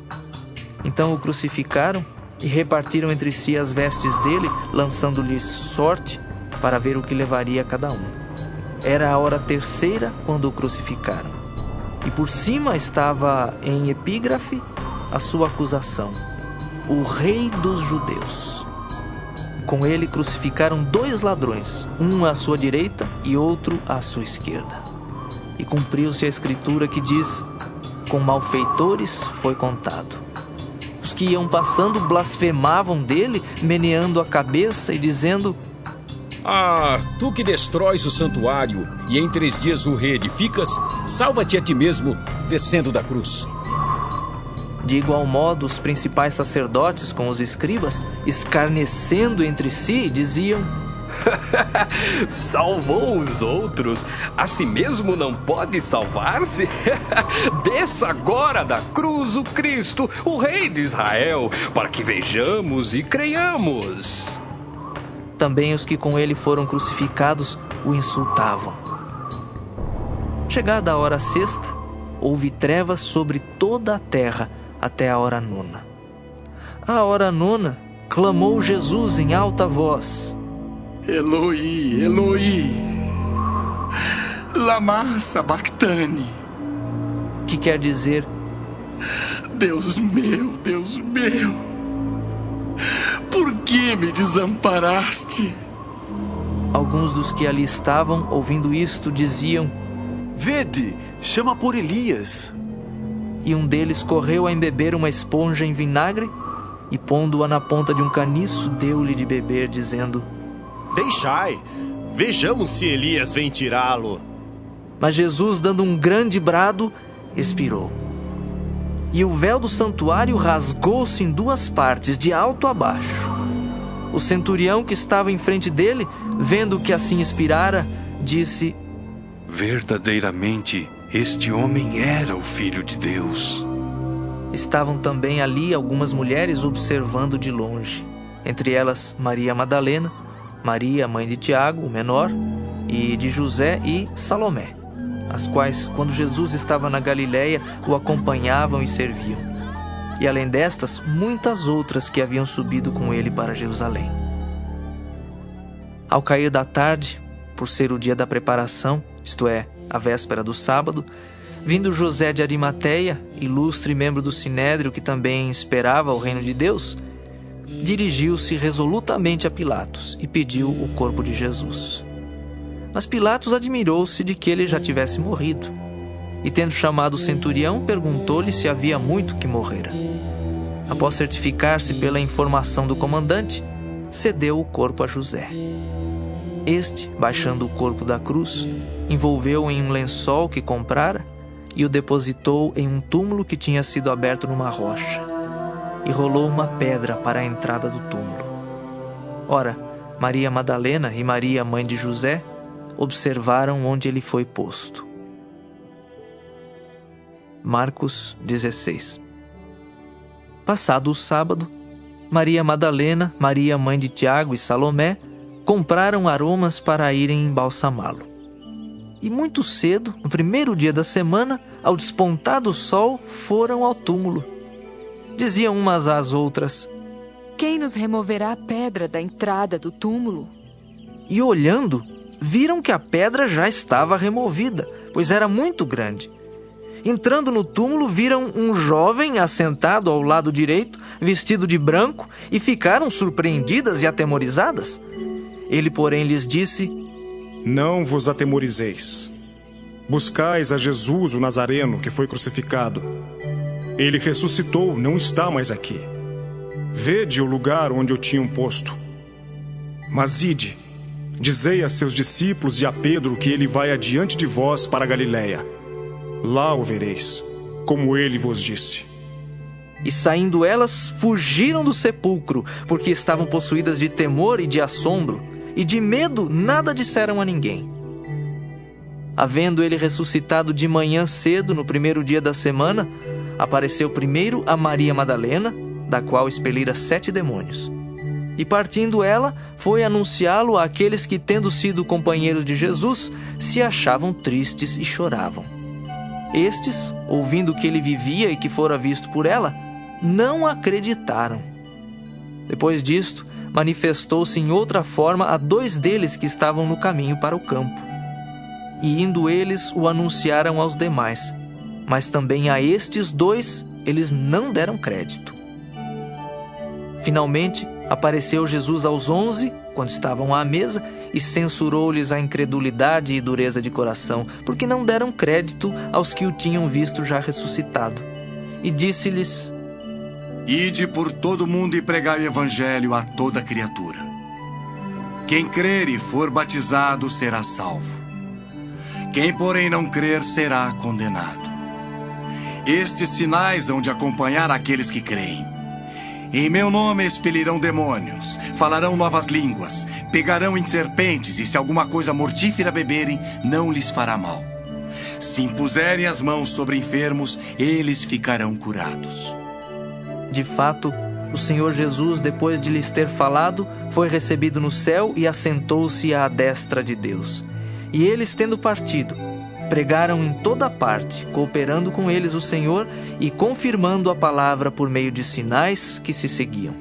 Então o crucificaram e repartiram entre si as vestes dele, lançando-lhes sorte para ver o que levaria cada um. Era a hora terceira quando o crucificaram. E por cima estava em epígrafe a sua acusação: o Rei dos Judeus. Com ele crucificaram 2 ladrões, um à sua direita e outro à sua esquerda. E cumpriu-se a escritura que diz: com malfeitores foi contado. Os que iam passando blasfemavam dele, meneando a cabeça e dizendo: Ah, tu que destróis o santuário e em 3 dias o reedificas, salva-te a ti mesmo, descendo da cruz. De igual modo, os principais sacerdotes com os escribas, escarnecendo entre si, diziam: salvou os outros, a si mesmo não pode salvar-se? Desça agora da cruz o Cristo, o Rei de Israel, para que vejamos e creiamos. Também os que com ele foram crucificados o insultavam. Chegada a hora sexta, houve trevas sobre toda a terra até a hora nona. À hora nona, clamou Jesus em alta voz: Eloi, Eloi, lama sabachthani. Que quer dizer: Deus meu, por que me desamparaste? Alguns dos que ali estavam, ouvindo isto, diziam: Vede, chama por Elias. E um deles correu a embeber uma esponja em vinagre e, pondo-a na ponta de um caniço, deu-lhe de beber, dizendo: Deixai, vejamos se Elias vem tirá-lo. Mas Jesus, dando um grande brado, expirou. E o véu do santuário rasgou-se em 2 partes, de alto a baixo. O centurião que estava em frente dele, vendo que assim expirara, disse: Verdadeiramente, este homem era o Filho de Deus. Estavam também ali algumas mulheres observando de longe, entre elas Maria Madalena, Maria, mãe de Tiago, o menor, e de José e Salomé, as quais, quando Jesus estava na Galiléia, o acompanhavam e serviam. E além destas, muitas outras que haviam subido com ele para Jerusalém. Ao cair da tarde, por ser o dia da preparação, isto é, a véspera do sábado, vindo José de Arimateia, ilustre membro do Sinédrio que também esperava o reino de Deus, dirigiu-se resolutamente a Pilatos e pediu o corpo de Jesus. Mas Pilatos admirou-se de que ele já tivesse morrido, e tendo chamado o centurião, perguntou-lhe se havia muito que morrera. Após certificar-se pela informação do comandante, cedeu o corpo a José. Este, baixando o corpo da cruz, envolveu-o em um lençol que comprara e o depositou em um túmulo que tinha sido aberto numa rocha, e rolou uma pedra para a entrada do túmulo. Ora, Maria Madalena e Maria, mãe de José, observaram onde ele foi posto. Marcos 16. Passado o sábado, Maria Madalena, Maria, mãe de Tiago e Salomé, compraram aromas para irem embalsamá-lo. E muito cedo, no primeiro dia da semana, ao despontar do sol, foram ao túmulo. Diziam umas às outras: Quem nos removerá a pedra da entrada do túmulo? E olhando, viram que a pedra já estava removida, pois era muito grande. Entrando no túmulo, viram um jovem assentado ao lado direito, vestido de branco, e ficaram surpreendidas e atemorizadas. Ele, porém, lhes disse: Não vos atemorizeis. Buscais a Jesus, o Nazareno, que foi crucificado. Ele ressuscitou, não está mais aqui. Vede o lugar onde o tinham posto. Mas ide, dizei a seus discípulos e a Pedro que ele vai adiante de vós para a Galiléia. Lá o vereis, como ele vos disse. E saindo elas, fugiram do sepulcro, porque estavam possuídas de temor e de assombro, e de medo nada disseram a ninguém. Havendo ele ressuscitado de manhã cedo, no primeiro dia da semana, apareceu primeiro a Maria Madalena, da qual expelira 7 demônios. E partindo ela, foi anunciá-lo àqueles que, tendo sido companheiros de Jesus, se achavam tristes e choravam. Estes, ouvindo que ele vivia e que fora visto por ela, não acreditaram. Depois disto, manifestou-se em outra forma a 2 deles que estavam no caminho para o campo. E indo eles, o anunciaram aos demais. Mas também a estes 2 eles não deram crédito. Finalmente, apareceu Jesus aos 11, quando estavam à mesa, e censurou-lhes a incredulidade e dureza de coração, porque não deram crédito aos que o tinham visto já ressuscitado. E disse-lhes: Ide por todo o mundo e pregai o evangelho a toda criatura. Quem crer e for batizado será salvo. Quem, porém, não crer será condenado. Estes sinais hão de acompanhar aqueles que creem. Em meu nome expelirão demônios, falarão novas línguas, pegarão em serpentes, e se alguma coisa mortífera beberem, não lhes fará mal. Se impuserem as mãos sobre enfermos, eles ficarão curados. De fato, o Senhor Jesus, depois de lhes ter falado, foi recebido no céu e assentou-se à destra de Deus. E eles, tendo partido, pregaram em toda parte, cooperando com eles o Senhor e confirmando a palavra por meio de sinais que se seguiam.